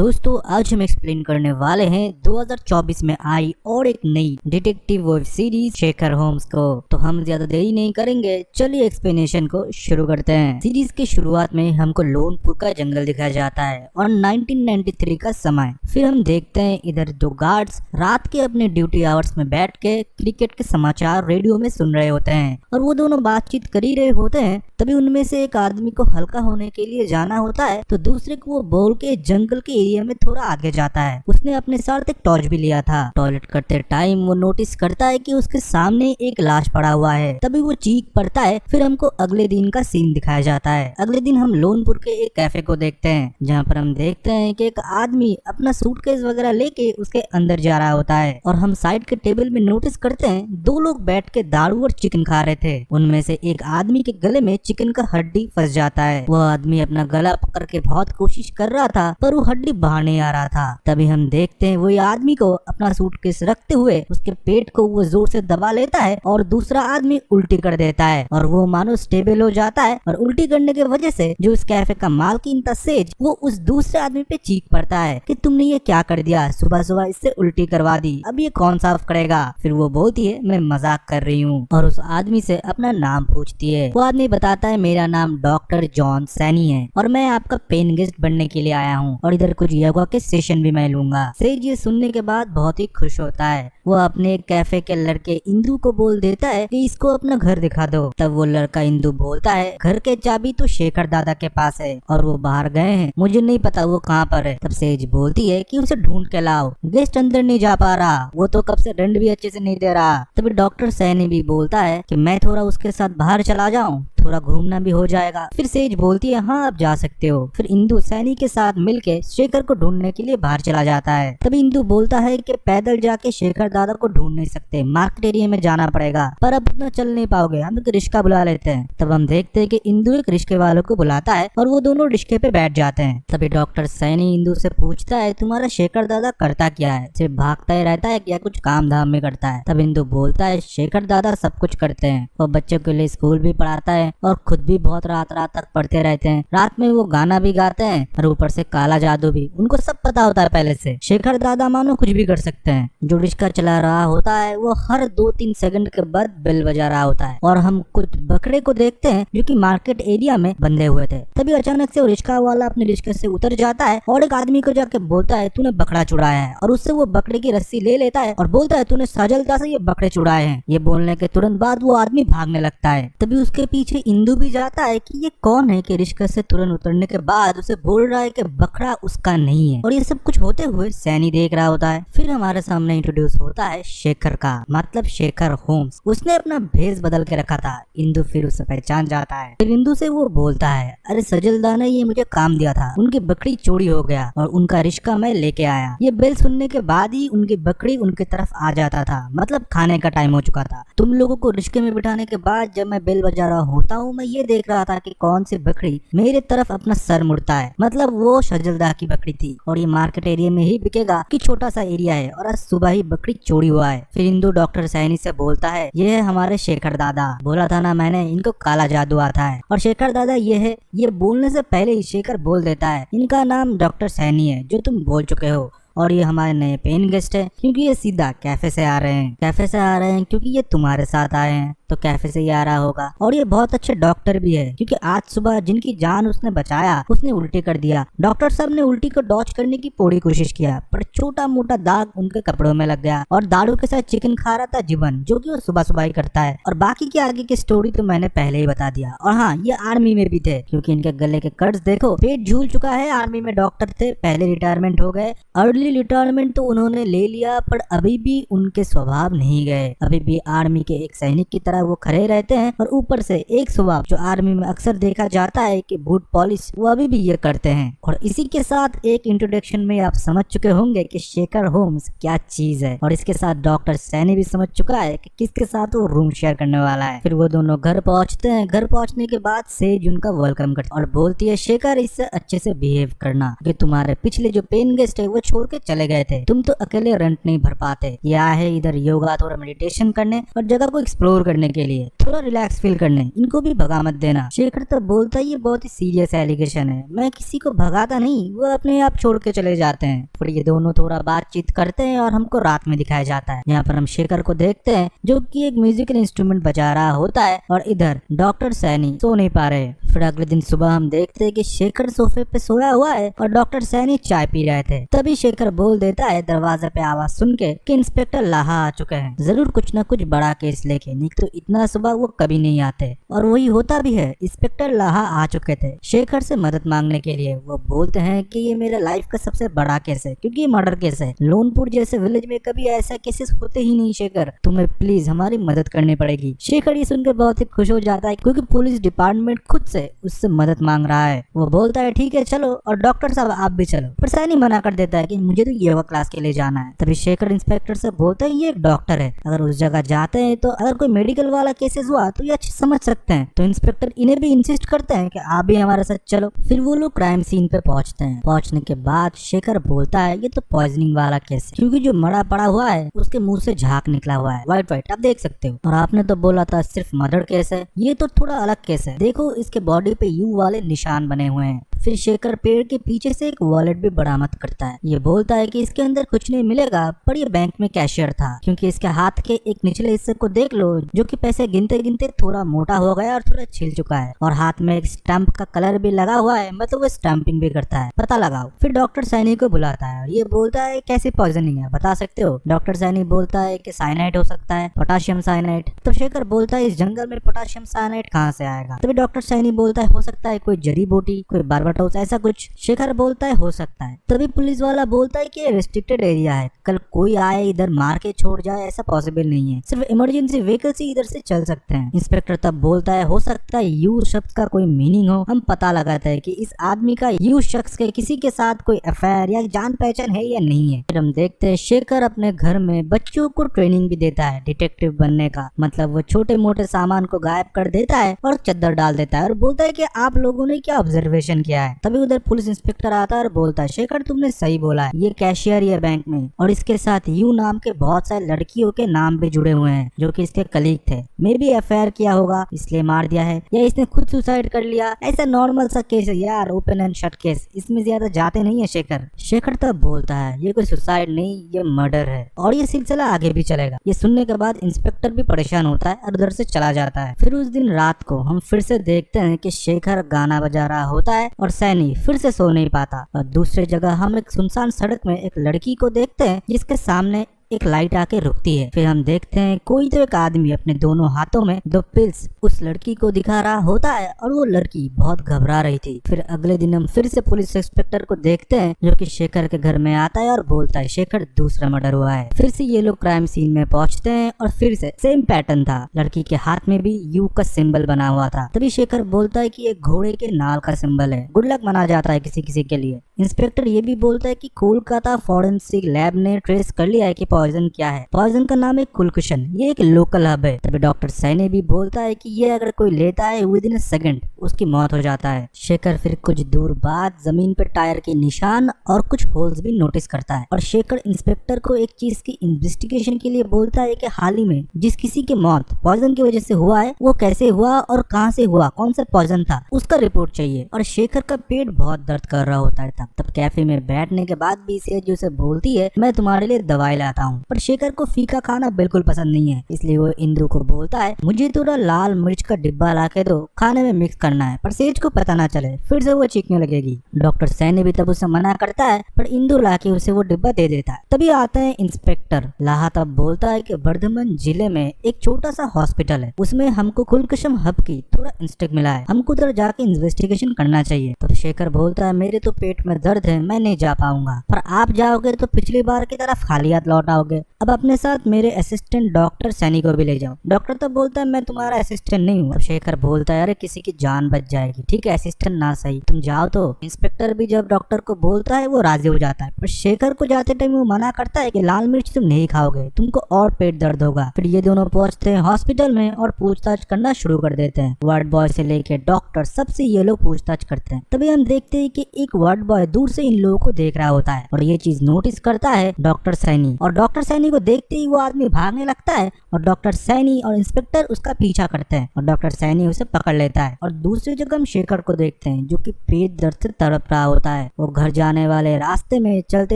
दोस्तों आज हम एक्सप्लेन करने वाले हैं 2024 में आई और एक नई detective web series Shekhar Holmes को। तो हम ज्यादा देरी नहीं करेंगे, चलिए एक्सप्लेनेशन को शुरू करते हैं। सीरीज की शुरुआत में हमको लोनपुर का जंगल दिखाया जाता है और 1993 का समय। फिर हम देखते हैं इधर दो गार्ड्स रात के अपने ड्यूटी आवर्स में बैठ के क्रिकेट के समाचार रेडियो में सुन रहे होते हैं और वो दोनों बातचीत कर ही रहे होते हैं। तभी उनमें से एक आदमी को हल्का होने के लिए जाना होता है तो दूसरे को वो बोल के जंगल के एरिया में थोड़ा आगे जाता है। उसने अपने साथ एक टॉर्च भी लिया था। टॉयलेट करते टाइम वो नोटिस करता है कि उसके सामने एक लाश पड़ा हुआ है। तभी वो चीख पड़ता है। फिर हमको अगले दिन का सीन दिखाया जाता है। अगले दिन हम लोनपुर के एक कैफे को देखते हैं जहाँ पर हम देखते हैं कि एक आदमी अपना सूटकेस वगैरह लेके उसके अंदर जा रहा होता है और हम साइड के टेबल में नोटिस करते हैं दो लोग बैठ के दारू और चिकन खा रहे थे। उनमें से एक आदमी के गले में चिकन का हड्डी फंस जाता है। वह आदमी अपना गला पकड़ के बहुत कोशिश कर रहा था पर वो हड्डी बाहर नहीं आ रहा था। तभी हम देखते हैं वही आदमी को अपना सूटकेस रखते हुए उसके पेट को वो जोर से दबा लेता है और दूसरा आदमी उल्टी कर देता है और वो मानो स्टेबल हो जाता है। और उल्टी करने की वजह से जो उस कैफे का मालकिन था सेज, वो उस दूसरे आदमी पे चीख पड़ता है कि तुमने ये क्या कर दिया, सुबह सुबह इससे उल्टी करवा दी, अब ये कौन साफ करेगा। फिर वो बोलती है मैं मजाक कर रही हूँ और उस आदमी से अपना नाम पूछती है। वो आदमी बताता है मेरा नाम डॉक्टर जॉन सैनी है और मैं आपका पेन गेस्ट बनने के लिए आया हूँ और इधर कुछ योगा के सेशन भी मैं लूंगा। सेज ये सुनने के बाद बहुत ही खुश होता है। वो अपने कैफे के लड़के इंदू को बोल देता है कि इसको अपना घर दिखा दो। तब वो लड़का इंदू बोलता है घर के चाबी तो शेखर दादा के पास है और वो बाहर गए हैं, मुझे नहीं पता वो कहाँ पर है। तब सेज बोलती है कि उसे ढूंढ के लाओ, गेस्ट अंदर नहीं जा पा रहा, वो तो कब से रेंट भी अच्छे से नहीं दे रहा। तभी डॉक्टर सैनी भी बोलता है कि मैं थोड़ा उसके साथ बाहर चला जाऊं, थोड़ा घूमना भी हो जाएगा। फिर सेज बोलती है हाँ आप जा सकते हो। फिर इंदू सैनी के साथ मिलके शेखर को ढूंढने के लिए बाहर चला जाता है। तभी इंदू बोलता है कि पैदल जाके शेखर दादा को ढूंढ नहीं सकते, मार्केट एरिया में जाना पड़ेगा, पर अब उतना चल नहीं पाओगे, हम एक रिश्का बुला लेते हैं। तब हम देखते हैं कि इंदू एक रिश्के वालों को बुलाता है और वो दोनों रिश्के पे बैठ जाते हैं। तभी डॉक्टर सैनी इंदू से पूछता है तुम्हारा शेखर दादा करता क्या है, सिर्फ भागता ही रहता है या कुछ काम धाम में करता है। तब इंदू बोलता है शेखर दादा सब कुछ करते हैं, वो बच्चों के लिए स्कूल भी पढ़ाता है और खुद भी बहुत रात रात तक पढ़ते रहते हैं। रात में वो गाना भी गाते हैं और ऊपर से काला जादू भी, उनको सब पता होता है पहले से। शेखर दादा मानो कुछ भी कर सकते हैं। जो रिश्का चला रहा होता है वो हर 2-3 सेकंड के बाद बेल बजा रहा होता है और हम कुछ बकरे को देखते हैं जो कि मार्केट एरिया में बंधे हुए थे। तभी अचानक से वो रिश्का वाला अपने रिश्के से उतर जाता है और एक आदमी को जाके बोलता है तूने बकरा चुराया है और उससे वो बकरे की रस्सी ले लेता है और बोलता है तूने साजलता से ये बकरे चुराए हैं। ये बोलने के तुरंत बाद वो आदमी भागने लगता है। तभी उसके पीछे इंदू भी जाता है कि ये कौन है कि रिश्के से तुरंत उतरने के बाद उसे बोल रहा है कि बकरा उसका नहीं है। और ये सब कुछ होते हुए सैनी देख रहा होता है। फिर हमारे सामने इंट्रोड्यूस होता है शेखर का, मतलब शेखर होम्स। उसने अपना भेष बदल के रखा था। इंदू फिर उसे पहचान जाता है। फिर इंदू से वो बोलता है अरे सजलदा ने ये मुझे काम दिया था, उनकी बकरी चोरी हो गया और उनका रिश्का मैं लेके आया। ये बेल सुनने के बाद ही उनकी बकरी उनके तरफ आ जाता था, मतलब खाने का टाइम हो चुका था। तुम लोगों को रिश्के में बिठाने के बाद जब मैं बेल बजा रहा होता हूँ मैं ये देख रहा था कि कौन सी बकरी मेरे तरफ अपना सर मुड़ता है, मतलब वो सजलदा की बकरी थी और ये मार्केट एरिया में ही बिकेगा कि छोटा सा एरिया है और आज सुबह ही बकरी चोरी हुआ है। फिर इंदू डॉक्टर सैनी से बोलता है ये है हमारे शेखर दादा, बोला था ना मैंने इनको काला जादू आता है। और शेखर दादा ये है, ये बोलने से पहले ही शेखर बोल देता है इनका नाम डॉक्टर सैनी है जो तुम बोल चुके हो और ये हमारे नए पेन गेस्ट है क्योंकि ये सीधा कैफे से आ रहे हैं। कैफे से आ रहे हैं क्योंकि ये तुम्हारे साथ आए हैं तो कैफे से ही आ रहा होगा। और ये बहुत अच्छे डॉक्टर भी है क्योंकि आज सुबह जिनकी जान उसने बचाया उसने उल्टी कर दिया। डॉक्टर साहब ने उल्टी को डॉच करने की पूरी कोशिश किया पर छोटा मोटा दाग उनके कपड़ों में लग गया और दारू के साथ चिकन खा रहा था जीवन, जो कि वो सुबह सुबह ही करता है। और बाकी की आगे की स्टोरी तो मैंने पहले ही बता दिया। और हाँ ये आर्मी में भी थे क्योंकि इनके गले के कट्स देखो, पेट झूल चुका है। आर्मी में डॉक्टर थे, पहले रिटायरमेंट हो गए। अर्ली रिटायरमेंट तो उन्होंने ले लिया पर अभी भी उनके स्वभाव नहीं गए। अभी भी आर्मी के एक सैनिक की तरह वो खड़े रहते हैं और ऊपर से एक स्वभाव जो आर्मी में अक्सर देखा जाता है कि बूट पॉलिश, वो अभी भी ये करते हैं। और इसी के साथ एक इंट्रोडक्शन में आप समझ चुके होंगे कि शेखर होम्स क्या चीज है और इसके साथ डॉक्टर सैनी भी समझ चुका है कि किसके साथ वो रूम शेयर करने वाला है। फिर वो दोनों घर पहुंचते हैं। घर पहुंचने के बाद सेज उनका वेलकम करती है और बोलती है शेखर इससे अच्छे से बिहेव करना कि तुम्हारे पिछले जो पेन गेस्ट है वो छोड़ के चले गए थे, तुम तो अकेले रेंट नहीं भर पाते। ये आए है इधर योगा थोड़ा मेडिटेशन करने और जगह को एक्सप्लोर करने के लिए, थोड़ा रिलैक्स फील करने, इनको भी भगा मत देना। शेखर तब बोलता है ये बहुत ही सीरियस एलिगेशन है, मैं किसी को भगाता नहीं, वो अपने आप छोड़ के चले जाते हैं। फिर ये दोनों थोड़ा बातचीत करते हैं और हमको रात में दिखाया जाता है। यहाँ पर हम शेखर को देखते हैं जो कि एक म्यूजिकल इंस्ट्रूमेंट बजा रहा होता है और इधर डॉक्टर सैनी सो नहीं पा रहे। फिर अगले दिन सुबह हम देखते हैं कि शेखर सोफे पे सोया हुआ है और डॉक्टर सैनी चाय पी रहे थे। तभी शेखर बोल देता है दरवाजे पे आवाज सुन के कि इंस्पेक्टर लाहा आ चुके हैं, जरूर कुछ न कुछ बड़ा केस लेके, नहीं तो इतना सुबह वो कभी नहीं आते। और वही होता भी है, इंस्पेक्टर लाहा आ चुके थे शेखर से मदद मांगने के लिए। वो बोलते हैं कि ये मेरे लाइफ का सबसे बड़ा केस है, क्योंकि ये मर्डर केस है। लोनपुर जैसे विलेज में कभी ऐसा केसेस होते ही नहीं शेखर, तुम्हें प्लीज हमारी मदद करनी पड़ेगी। शेखर ये सुनकर बहुत ही खुश हो जाता है क्योंकि पुलिस डिपार्टमेंट खुद से उससे मदद मांग रहा है। वो बोलता है ठीक है चलो, और डॉक्टर साहब आप भी चलो। पर सैनी मना कर देता है कि मुझे तो योगा क्लास के लिए जाना है। तभी शेखर इंस्पेक्टर से बोलता है ये एक डॉक्टर है, अगर उस जगह जाते हैं तो अगर कोई मेडिकल वाला केसेस हुआ तो ये अच्छे समझ सकते हैं। तो इंस्पेक्टर इन्हें भी इंसिस्ट करते हैं कि आप भी हमारे साथ चलो। फिर वो लोग क्राइम सीन पे पहुंचते हैं। पहुंचने के बाद शेखर बोलता है ये तो पॉइजनिंग वाला केस है, क्योंकि जो मरा पड़ा हुआ है उसके मुंह से झाग निकला हुआ है, व्हाइट व्हाइट आप देख सकते हो। और आपने तो बोला था सिर्फ मर्डर केस है, ये तो थोड़ा अलग केस है, देखो इसके बॉडी पे यू वाले निशान बने हुए हैं। फिर शेखर पेड़ के पीछे से एक वॉलेट भी बरामद करता है। ये बोलता है कि इसके अंदर कुछ नहीं मिलेगा, पर ये बैंक में कैशियर था, क्योंकि इसके हाथ के एक निचले हिस्से को देख लो जो कि पैसे गिनते गिनते थोड़ा मोटा हो गया और थोड़ा छिल चुका है, और हाथ में एक स्टैंप का कलर भी लगा हुआ है, मतलब वो स्टैंपिंग भी करता है, पता लगाओ। फिर डॉक्टर सैनी को बुलाता है और ये बोलता है कैसी पॉइजनिंग है बता सकते हो। डॉक्टर सैनी बोलता है कि साइनाइड हो सकता है, पोटाशियम साइनाइड। तो शेखर बोलता है इस जंगल में पोटाशियम साइनाइड कहाँ से आएगा। तभी डॉक्टर सैनी बोलता है हो सकता है कोई जड़ी बूटी, कोई बार्बाटोस, ऐसा कुछ। शेखर बोलता है हो सकता है। तभी पुलिस वाला बोलता है कि रेस्ट्रिक्टेड एरिया है, कल कोई आए इधर मार के छोड़ जाए ऐसा पॉसिबल नहीं है, सिर्फ इमरजेंसी व्हीकल से इधर से चल सकते हैं। इंस्पेक्टर तब बोलता है हो सकता है यू शख्स का कोई मीनिंग हो, हम पता लगाते हैं कि इस आदमी का यू शख्स के किसी के साथ कोई अफेयर या जान पहचान है या नहीं है। फिर हम देखते हैं शेखर अपने घर में बच्चों को ट्रेनिंग भी देता है डिटेक्टिव बनने का, मतलब वो छोटे मोटे सामान को गायब कर देता है और चद्दर डाल देता है और बोलता है कि आप लोगों ने क्या ऑब्जर्वेशन किया है। तभी उधर पुलिस इंस्पेक्टर आता है और बोलता है शेखर तुमने सही बोला है, ये कैशियर है बैंक में, और इसके साथ यू नाम के बहुत सारे लड़कियों के नाम भी जुड़े हुए हैं जो कि इसके कलीग थे। मे भी अफेयर किया होगा इसलिए मार दिया है, या इसने खुद सुसाइड कर लिया, ऐसा नॉर्मल सा केस है यार, ओपन एंड शट केस, इसमें ज्यादा जाते नहीं है शेखर। शेखर तब बोलता है ये कोई सुसाइड नहीं, ये मर्डर है, और ये सिलसिला आगे भी चलेगा। ये सुनने के बाद इंस्पेक्टर भी परेशान होता है और उधर से चला जाता है। फिर उस दिन रात को हम फिर से देखते हैं कि शेखर गाना बजा रहा होता है और सैनी फिर से सो नहीं पाता, और दूसरी जगह हम एक सुनसान सड़क में एक लड़की को देखते हैं जिसके सामने एक लाइट आके रुकती है। फिर हम देखते हैं कोई तो एक आदमी अपने दोनों हाथों में 2 पिल्स उस लड़की को दिखा रहा होता है और वो लड़की बहुत घबरा रही थी। फिर अगले दिन हम फिर से पुलिस इंस्पेक्टर को देखते हैं जो कि शेखर के घर में आता है और बोलता है शेखर दूसरा मर्डर हुआ है। फिर से ये लोग क्राइम सीन में पहुंचते हैं और फिर से सेम पैटर्न था, लड़की के हाथ में भी यू का सिंबल बना हुआ था। तभी शेखर बोलता है कि ये घोड़े के नाल का सिंबल है, गुड लक माना जाता है किसी किसी के लिए। इंस्पेक्टर ये भी बोलता है कि कोलकाता फॉरेंसिक लैब ने ट्रेस कर लिया है कि पॉइजन क्या है। पॉइजन का नाम है कुलकुशन, ये एक लोकल हब है। तभी डॉक्टर सैनी भी बोलता है कि ये अगर कोई लेता है विद इन सेकंड उसकी मौत हो जाता है। शेखर फिर कुछ दूर बाद जमीन पर टायर के निशान और कुछ होल्स भी नोटिस करता है, और शेखर इंस्पेक्टर को एक चीज की इन्वेस्टिगेशन के लिए बोलता है कि हाल ही में जिस किसी की मौत पॉइजन की वजह से हुआ है वो कैसे हुआ और कहाँ से हुआ, कौन सा पॉइजन था, उसका रिपोर्ट चाहिए। और शेखर का पेट बहुत दर्द कर रहा होता है। तब कैफे में बैठने के बाद भी सेज उसे बोलती है मैं तुम्हारे लिए दवाई लाता हूँ, पर शेखर को फीका खाना बिल्कुल पसंद नहीं है, इसलिए वो इंदु को बोलता है मुझे थोड़ा लाल मिर्च का डिब्बा ला के दो, खाने में मिक्स करना है, पर सेज को पता ना चले, फिर से वो चीखने लगेगी। डॉक्टर सैनी भी तब उसे मना करता है, पर इंदु ला के उसे वो डिब्बा दे देता है। तभी आता है इंस्पेक्टर लाहा, तब बोलता है कि वर्धमान जिले में एक छोटा सा हॉस्पिटल है, उसमें हमको कुलकुशम हब की थोड़ा इंस्टेक मिला है, हमको उधर जाके इन्वेस्टिगेशन करना चाहिए। तो शेखर बोलता है मेरे तो पेट में दर्द है, मैं नहीं जा पाऊंगा, पर आप जाओगे तो पिछली बार की तरह खाली हाथ लौट आओगे, अब अपने साथ मेरे असिस्टेंट डॉक्टर सैनी को भी ले जाओ। डॉक्टर तो बोलता है मैं तुम्हारा असिस्टेंट नहीं हूँ। अब शेखर बोलता है अरे किसी की जान बच जाएगी, ठीक है असिस्टेंट ना सही, तुम जाओ। तो इंस्पेक्टर भी जब डॉक्टर को बोलता है वो राजी हो जाता है, पर शेखर को जाते टाइम वो मना करता है कि लाल मिर्च तुम नहीं खाओगे, तुमको और पेट दर्द होगा। फिर ये दोनों पहुंचते हैं हॉस्पिटल में और पूछताछ करना शुरू कर देते हैं। वार्ड बॉय से लेके डॉक्टर सबसे ये लोग पूछताछ करते हैं। तभी हम देखते हैं कि एक वार्ड बॉय दूर से इन लोगों को देख रहा होता है और ये चीज नोटिस करता है डॉक्टर सैनी, और डॉक्टर डॉक्टर सैनी को देखते ही वो आदमी भागने लगता है और डॉक्टर सैनी और इंस्पेक्टर उसका पीछा करते हैं और डॉक्टर सैनी उसे पकड़ लेता है। और दूसरी जगह हम शेखर को देखते हैं जो कि पेट दर्द से तड़प रहा होता है। वो घर जाने वाले रास्ते में चलते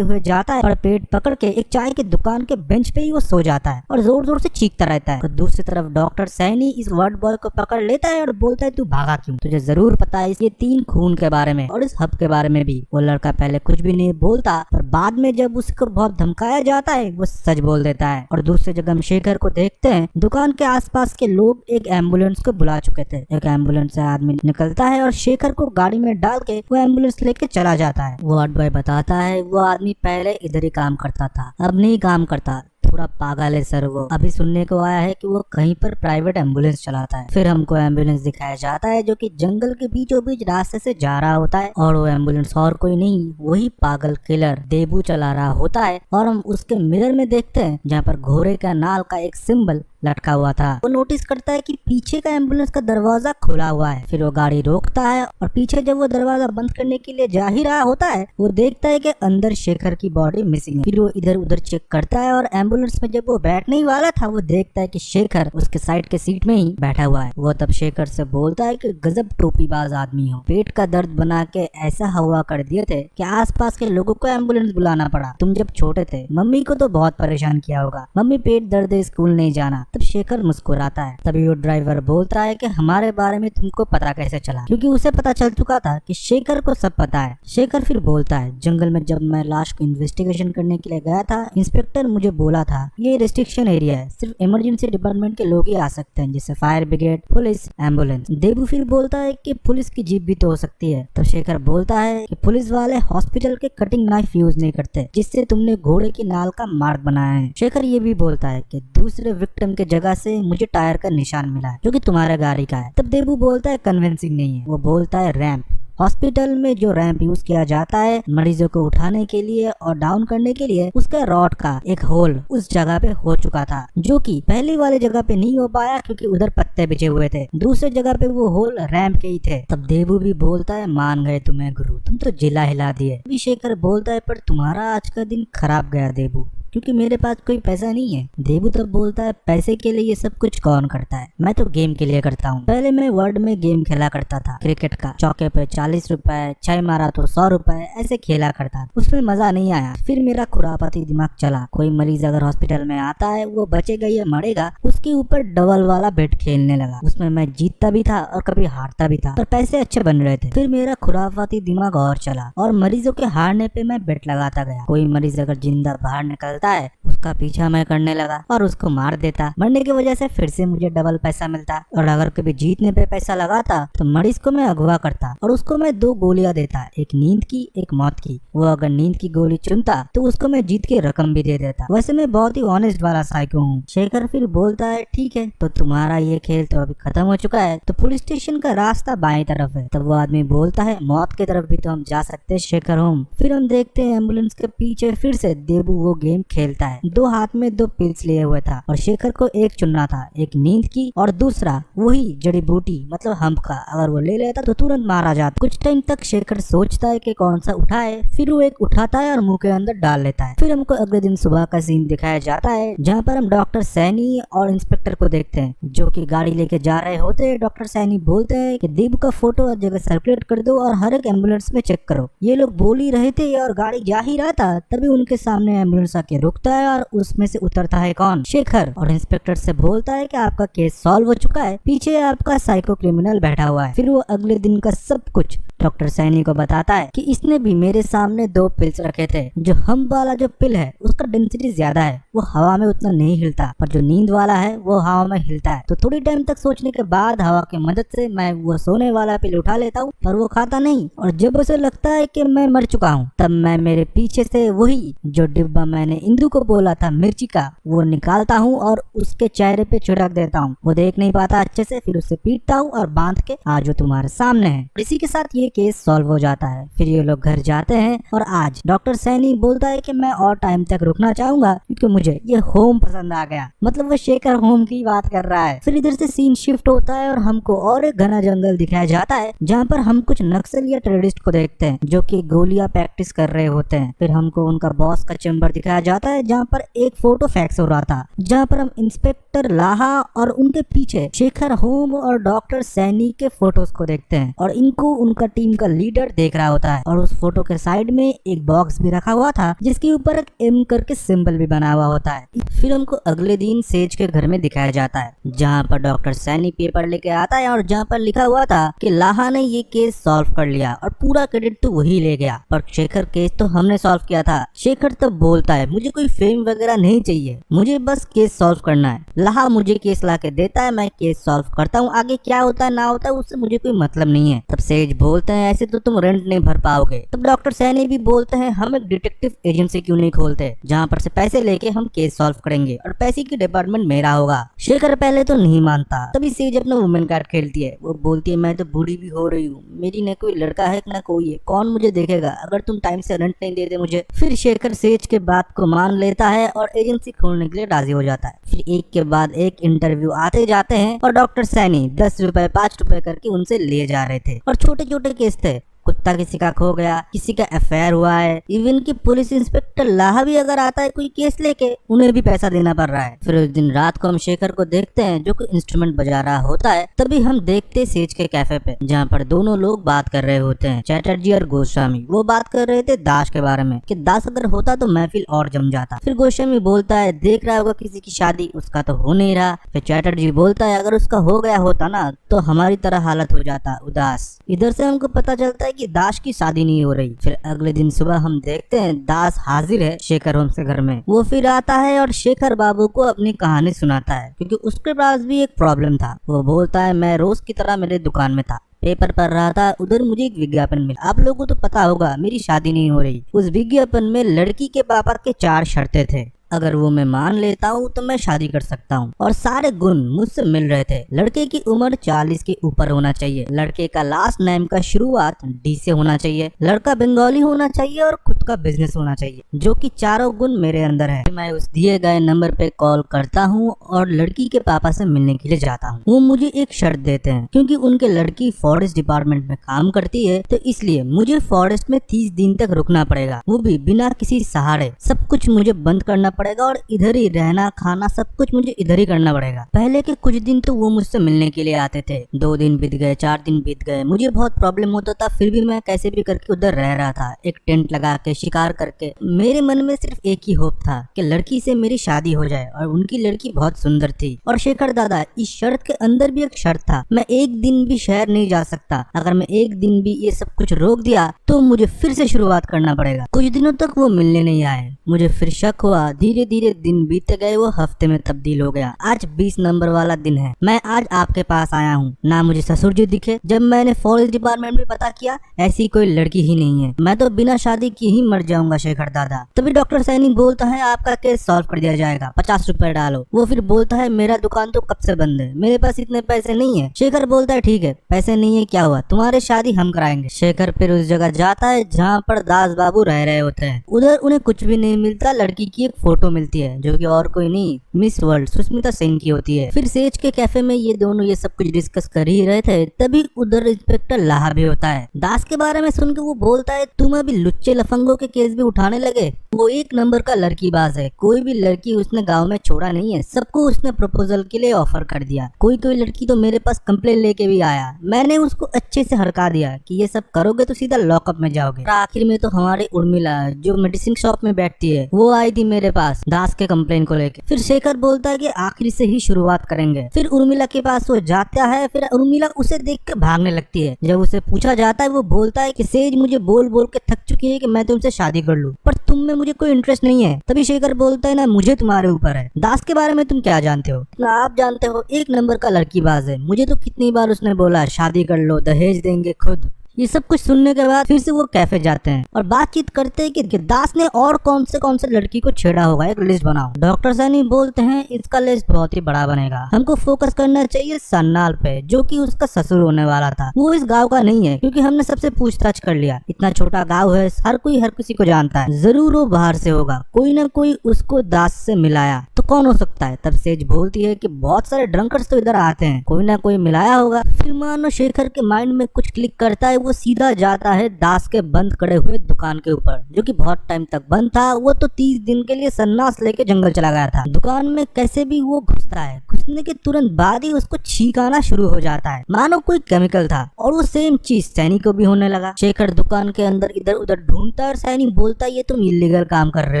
हुए जाता है और पेट पकड़ के एक चाय की दुकान के बेंच पे ही वो सो जाता है और जोर जोर से चीखता रहता है। तो दूसरी तरफ डॉक्टर सैनी इस वार्ड बॉय को पकड़ लेता है और बोलता है तू भागा क्यों, तुझे जरूर पता है ये 3 खून के बारे में और इस हब के बारे में भी। वो लड़का पहले कुछ भी नहीं बोलता पर बाद में जब उसको बहुत धमकाया जाता है वो सच बोल देता है। और दूसरी जगह हम शेखर को देखते हैं दुकान के आसपास के लोग एक एम्बुलेंस को बुला चुके थे। एक एम्बुलेंस से आदमी निकलता है और शेखर को गाड़ी में डाल के वो एम्बुलेंस लेके चला जाता है। वार्ड बॉय बताता है वो आदमी पहले इधर ही काम करता था, अब नहीं काम करता, पूरा पागल है सर। वो अभी सुनने को आया है कि वो कहीं पर प्राइवेट एम्बुलेंस चलाता है। फिर हमको एम्बुलेंस दिखाया जाता है जो कि जंगल के बीचों बीच रास्ते से जा रहा होता है और वो एम्बुलेंस और कोई नहीं वही पागल किलर देबू चला रहा होता है। और हम उसके मिरर में देखते हैं जहाँ पर घोड़े का नाल का एक सिंबल लटका हुआ था। वो नोटिस करता है कि पीछे का एम्बुलेंस का दरवाजा खुला हुआ है। फिर वो गाड़ी रोकता है और पीछे जब वो दरवाजा बंद करने के लिए जा ही रहा होता है वो देखता है कि अंदर शेखर की बॉडी मिसिंग है। फिर वो इधर उधर चेक करता है और एम्बुलेंस में जब वो बैठने ही वाला था वो देखता है कि शेखर उसके साइड के सीट में ही बैठा हुआ है। वो तब शेखर से बोलता है कि गजब टोपीबाज आदमी हो, पेट का दर्द बना के ऐसा हवा कर दिए थे कि आसपास के लोगों को एम्बुलेंस बुलाना पड़ा। तुम जब छोटे थे मम्मी को तो बहुत परेशान किया होगा, मम्मी पेट दर्द है स्कूल नहीं जाना। तब शेखर मुस्कुराता है। तभी वो ड्राइवर बोलता है कि हमारे बारे में तुमको पता कैसे चला, क्योंकि उसे पता चल चुका था कि शेखर को सब पता है। शेखर फिर बोलता है जंगल में जब मैं लाश को इन्वेस्टिगेशन करने के लिए गया था इंस्पेक्टर मुझे बोला था ये रेस्ट्रिक्शन एरिया है, सिर्फ इमरजेंसी डिपार्टमेंट के लोग ही आ सकते हैं जैसे फायर ब्रिगेड, पुलिस, एम्बुलेंस। देबू फिर बोलता है कि पुलिस की जीप भी तो हो सकती है। तब शेखर बोलता है कि पुलिस वाले हॉस्पिटल के कटिंग नाइफ यूज नहीं करते जिससे तुमने घोड़े की नाल का मार्क बनाया है। शेखर ये भी बोलता है कि दूसरे विक्टिम के जगह से मुझे टायर का निशान मिला है जो कि तुम्हारे गाड़ी का है। तब देबू बोलता है कन्विंसिंग नहीं है, वो बोलता है रैंप। हॉस्पिटल में जो रैंप यूज किया जाता है मरीजों को उठाने के लिए और डाउन करने के लिए उसका रॉड का एक होल उस जगह पे हो चुका था जो कि पहली वाली जगह पे नहीं हो पाया क्योंकि उधर पत्ते बिछे हुए थे, दूसरे जगह पे वो होल रैंप के ही थे। तब देबू भी बोलता है मान गए तुम्हें गुरु, तुम तो जिला हिला दिए। शेखर बोलता है पर तुम्हारा आज का दिन खराब गया देबू क्योंकि मेरे पास कोई पैसा नहीं है। देबू तब बोलता है पैसे के लिए ये सब कुछ कौन करता है, मैं तो गेम के लिए करता हूँ। पहले मैं वर्ल्ड में गेम खेला करता था क्रिकेट का, चौके पे 40 रुपए, 6 मारा तो 100 रुपए ऐसे खेला करता, उसमें मजा नहीं आया। फिर मेरा खुरापाती दिमाग चला, कोई मरीज अगर हॉस्पिटल में आता है वो बचेगा या मरेगा उसके ऊपर डबल वाला बेट खेलने लगा। उसमें मैं जीतता भी था और कभी हारता भी था पर पैसे अच्छे बन रहे थे। फिर मेरा खुरापाती दिमाग और चला और मरीजों के हारने पे मैं बेट लगाता गया। कोई मरीज अगर जिंदा बाहर निकलता है उसका पीछा मैं करने लगा और उसको मार देता। मरने की वजह से फिर से मुझे डबल पैसा मिलता और अगर कभी जीतने पे पैसा लगाता तो मरीज को मैं अगवा करता और उसको मैं 2 गोलियां देता, एक नींद की एक मौत की। वो अगर नींद की गोली चुनता तो उसको मैं जीत के रकम भी दे देता। वैसे मैं बहुत ही ऑनेस्ट वाला साइको हूँ। शेखर फिर बोलता है ठीक है तो तुम्हारा ये खेल तो अभी खत्म हो चुका है, तो पुलिस स्टेशन का रास्ता बाएं तरफ है। तब वो आदमी बोलता है मौत की तरफ भी तो हम जा सकते हैं शेखर होम। फिर हम देखते हैं एम्बुलेंस के पीछे फिर से देबू वो गेम खेलता है। 2 हाथ में 2 पिल्स लिए हुए था और शेखर को एक चुनना था, एक नींद की और दूसरा वही जड़ी बूटी मतलब हम्प का। अगर वो ले लेता तो तुरंत मारा जाता। कुछ टाइम तक शेखर सोचता है कि कौन सा उठाए, फिर वो एक उठाता है और मुंह के अंदर डाल लेता है। फिर हमको अगले दिन सुबह का सीन दिखाया जाता है जहाँ पर हम डॉक्टर सैनी और इंस्पेक्टर को देखते हैं जो कि गाड़ी लेके जा रहे होते हैं। डॉक्टर सैनी बोलते हैं कि देबू का फोटो हर जगह सर्कुलेट कर दो और हर एक एम्बुलेंस में चेक करो। ये लोग बोल ही रहे थे और गाड़ी जा ही रहा था तभी उनके सामने एम्बुलेंस आके रुकता है और उसमें से उतरता है कौन, शेखर। और इंस्पेक्टर से बोलता है कि आपका केस सॉल्व हो चुका है, पीछे आपका साइको क्रिमिनल बैठा हुआ है। फिर वो अगले दिन का सब कुछ डॉक्टर सैनी को बताता है कि इसने भी मेरे सामने 2 पिल्स रखे थे। जो हम वाला जो पिल है उसका डेंसिटी ज्यादा है, वो हवा में उतना नहीं हिलता, पर जो नींद वाला है वो हवा में हिलता है। तो थोड़ी टाइम तक सोचने के बाद हवा की मदद से मैं वो सोने वाला पिल उठा लेता हूँ पर वो खाता नहीं। और जब उसे लगता है कि मैं मर चुका हूँ तब मैं मेरे पीछे से वही जो डिब्बा मैंने इंदु को बोला था मिर्ची का वो निकालता हूँ और उसके चेहरे पे छिड़क देता हूँ। वो देख नहीं पाता अच्छे से, फिर उसे पीटता हूँ और बांध के आज वो तुम्हारे सामने है। इसी के साथ ये केस सॉल्व हो जाता है। फिर ये लोग घर जाते हैं और आज डॉक्टर सैनी बोलता है कि मैं और टाइम तक रुकना चाहूंगा क्योंकि मुझे ये होम पसंद आ गया। मतलब वो शेखर होम की बात कर रहा है। फिर इधर से सीन शिफ्ट होता है और हमको और एक घना जंगल दिखाया जाता है जहाँ पर हम कुछ नक्सल या टेररिस्ट को देखते हैं जो कि गोलियां प्रैक्टिस कर रहे होते हैं। फिर हमको उनका बॉस का चैम्बर दिखाया जाता है जहाँ पर एक फोटो फैक्स हो रहा था जहाँ पर हम इंस्पेक्टर लाहा और उनके पीछे शेखर होम और डॉक्टर सैनी के फोटोज को देखते हैं और इनको उनका टीम का लीडर देख रहा होता है। और उस फोटो के साइड में एक बॉक्स भी रखा हुआ था जिसके ऊपर एक एम करके सिंबल भी बना हुआ होता है। फिर हमको अगले दिन सेज के घर में दिखाया जाता है जहाँ पर डॉक्टर सैनी पेपर लेके आता है और जहाँ पर लिखा हुआ था कि लाहा ने ये केस सॉल्व कर लिया और पूरा क्रेडिट तो वही ले गया, पर शेखर केस तो हमने सॉल्व किया था। शेखर तब बोलता है मुझे कोई फेम वगैरह नहीं चाहिए, मुझे बस केस सॉल्व करना है। लाहा मुझे केस ला के देता है, मैं केस सॉल्व करता हूँ, आगे क्या होता है ना होता है उससे मुझे कोई मतलब नहीं है। तब सेज बोलते हैं ऐसे तो तुम रेंट नहीं भर पाओगे। तब डॉक्टर सैनी भी बोलते हैं हम एक डिटेक्टिव एजेंसी क्यों नहीं खोलते जहाँ पर से पैसे लेके हम केस सॉल्व करेंगे और पैसे की डिपार्टमेंट मेरा होगा। शेखर पहले तो नहीं मानता, तभी सेज अपना वुमेन कार्ड खेलती है। वो बोलती है मैं तो बूढ़ी भी हो रही हूँ, मेरी न कोई लड़का है न कोई है, कौन मुझे देखेगा अगर तुम टाइम से रेंट नहीं देते मुझे। फिर शेखर सेज के बात को मान लेता है और एजेंसी खोलने के लिए राजी हो जाता है। फिर एक के बाद एक इंटरव्यू आते जाते हैं और डॉक्टर सैनी 10 रुपए 5 रुपए करके उनसे ले जा रहे थे और छोटे छोटे केस थे। कुत्ता किसी का खो गया, किसी का एफआईआर हुआ है, इवन कि पुलिस इंस्पेक्टर लाहा भी अगर आता है कोई केस लेके उन्हें भी पैसा देना पड़ रहा है। फिर उस दिन रात को हम शेखर को देखते हैं जो कोई इंस्ट्रूमेंट बजा रहा होता है। तभी हम देखते सेज के कैफे पे जहाँ पर दोनों लोग बात कर रहे होते हैं, चैटर्जी और गोस्वामी। वो बात कर रहे थे दास के बारे में कि दास अगर होता तो महफिल और जम जाता। फिर गोस्वामी बोलता है देख रहा होगा किसी की शादी, उसका तो हो नहीं रहा। फिर चैटर्जी बोलता है अगर उसका हो गया होता ना तो हमारी तरह हालत हो जाता उदास। इधर से हमको पता चलता है कि दास की शादी नहीं हो रही। फिर अगले दिन सुबह हम देखते हैं दास हाजिर है शेखर होम्स के घर में। वो फिर आता है और शेखर बाबू को अपनी कहानी सुनाता है क्योंकि उसके पास भी एक प्रॉब्लम था। वो बोलता है मैं रोज की तरह मेरे दुकान में था, पेपर पढ़ रहा था, उधर मुझे एक विज्ञापन मिला। आप लोगों को तो पता होगा मेरी शादी नहीं हो रही। उस विज्ञापन में लड़की के पापा के 4 शर्तें थे, अगर वो मैं मान लेता हूँ तो मैं शादी कर सकता हूँ और सारे गुण मुझसे मिल रहे थे। लड़के की उम्र 40 के ऊपर होना चाहिए, लड़के का लास्ट नेम का शुरुआत डी से होना चाहिए, लड़का बंगाली होना चाहिए और खुद का बिजनेस होना चाहिए, जो कि चारों गुण मेरे अंदर है। मैं उस दिए गए नंबर पे कॉल करता हूँ और लड़की के पापा से मिलने के लिए जाता हूँ। वो मुझे एक शर्त देते हैं क्योंकि उनके लड़की फॉरेस्ट डिपार्टमेंट में काम करती है तो इसलिए मुझे फॉरेस्ट में 30 दिन तक रुकना पड़ेगा, वो भी बिना किसी सहारे। सब कुछ मुझे बंद करना पड़ेगा और इधर ही रहना खाना सब कुछ मुझे इधर ही करना पड़ेगा। पहले के कुछ दिन तो वो मुझसे मिलने के लिए आते थे, 2 दिन बीत गए, 4 दिन बीत गए, मुझे बहुत प्रॉब्लम होता था, फिर भी मैं कैसे भी करके उधर रह रहा था, एक टेंट लगा के शिकार करके। मेरे मन में सिर्फ एक ही होप था कि लड़की से मेरी शादी हो जाए और उनकी लड़की बहुत सुंदर थी। और शेखर दादा इस शर्त के अंदर भी एक शर्त था, मैं एक दिन भी शहर नहीं जा सकता। अगर मैं एक दिन भी ये सब कुछ रोक दिया तो मुझे फिर से शुरुआत करना पड़ेगा। कुछ दिनों तक वो मिलने नहीं आए, मुझे फिर शक हुआ। धीरे धीरे दिन बीतते गए, वो हफ्ते में तब्दील हो गया। आज 20 नंबर वाला दिन है, मैं आज आपके पास आया हूँ। ना मुझे ससुर जी दिखे। जब मैंने फॉरेस्ट डिपार्टमेंट में पता किया ऐसी कोई लड़की ही नहीं है, मैं तो बिना शादी किए ही मर जाऊंगा शेखर दादा। तभी डॉक्टर सैनी बोलता है आपका केस सॉल्व कर दिया जाएगा, 50 रुपए डालो। वो फिर बोलता है मेरा दुकान तो कब से बंद है, मेरे पास इतने पैसे नहीं है। शेखर बोलता है ठीक है, पैसे नहीं है क्या हुआ, तुम्हारी शादी हम कराएंगे। शेखर फिर उस जगह जाता है जहाँ पर दास बाबू रह रहे होते हैं। उधर उन्हें कुछ भी नहीं मिलता, लड़की की एक फोटो मिलती है जो कि और कोई नहीं मिस वर्ल्ड सुष्मिता सेन की होती है। फिर सेज के कैफे में ये दोनों ये सब कुछ डिस्कस कर ही रहे थे, तभी उधर इंस्पेक्टर लाहा भी होता है। दास के बारे में सुन के वो बोलता है तुम अभी लुच्चे लफंगों के केस भी उठाने लगे। वो एक नंबर का लड़कीबाज है, कोई भी लड़की उसने गाँव में छोड़ा नहीं है, सबको उसने प्रपोजल के लिए ऑफर कर दिया। कोई कोई लड़की तो मेरे पास कंप्लेन लेके भी आया, मैंने उसको अच्छे से हड़का दिया कि ये सब करोगे तो सीधा लॉकअप में जाओगे। आखिर में तो हमारी उर्मिला जो मेडिसिन शॉप में बैठती है वो आई थी मेरे पास दास के कंप्लेन को लेके। फिर शेखर बोलता है कि आखिर से ही शुरुआत करेंगे। फिर उर्मिला के पास वो जाता है, फिर उर्मिला उसे देख के भागने लगती है। जब उसे पूछा जाता है वो बोलता है कि सेज मुझे बोल बोल के थक चुकी है कि मैं तुमसे शादी कर लूं, पर तुम में मुझे कोई इंटरेस्ट नहीं है। तभी शेखर बोलता है ना मुझे तुम्हारे ऊपर है। दास के बारे में तुम क्या जानते हो? ना आप जानते हो, एक नंबर का लड़कीबाज है, मुझे तो कितनी बार उसने बोला शादी कर लो, दहेज देंगे खुद। ये सब कुछ सुनने के बाद फिर से वो कैफे जाते हैं और बातचीत करते हैं कि दास ने और कौन से लड़की को छेड़ा होगा, एक लिस्ट बनाओ। डॉक्टर सैनी बोलते हैं इसका लिस्ट बहुत ही बड़ा बनेगा, हमको फोकस करना चाहिए सन्नाल पे जो कि उसका ससुर होने वाला था। वो इस गांव का नहीं है क्योंकि हमने सबसे पूछताछ कर लिया, इतना छोटा गाँव है, हर कोई हर किसी को जानता है, जरूर वो बाहर से होगा, कोई ना कोई उसको दास से मिलाया। तो कौन हो सकता है। तब सेज बोलती है कि बहुत सारे ड्रंकर्स तो इधर आते हैं, कोई ना कोई मिलाया होगा। फिर मानो शेखर के माइंड में कुछ क्लिक करता है, वो सीधा जाता है दास के बंद खड़े हुए दुकान के ऊपर, जो कि बहुत टाइम तक बंद था। वो तो 30 दिन के लिए सन्नास लेके जंगल चला गया था। दुकान में कैसे भी वो घुसता है, घुसने के तुरंत बाद ही उसको छींक आना शुरू हो जाता है, मानो कोई केमिकल था। और वो सेम चीज सैनी को भी होने लगा। शेखर दुकान के अंदर इधर उधर ढूंढता है और सैनी बोलता है ये तुम इलीगल काम कर रहे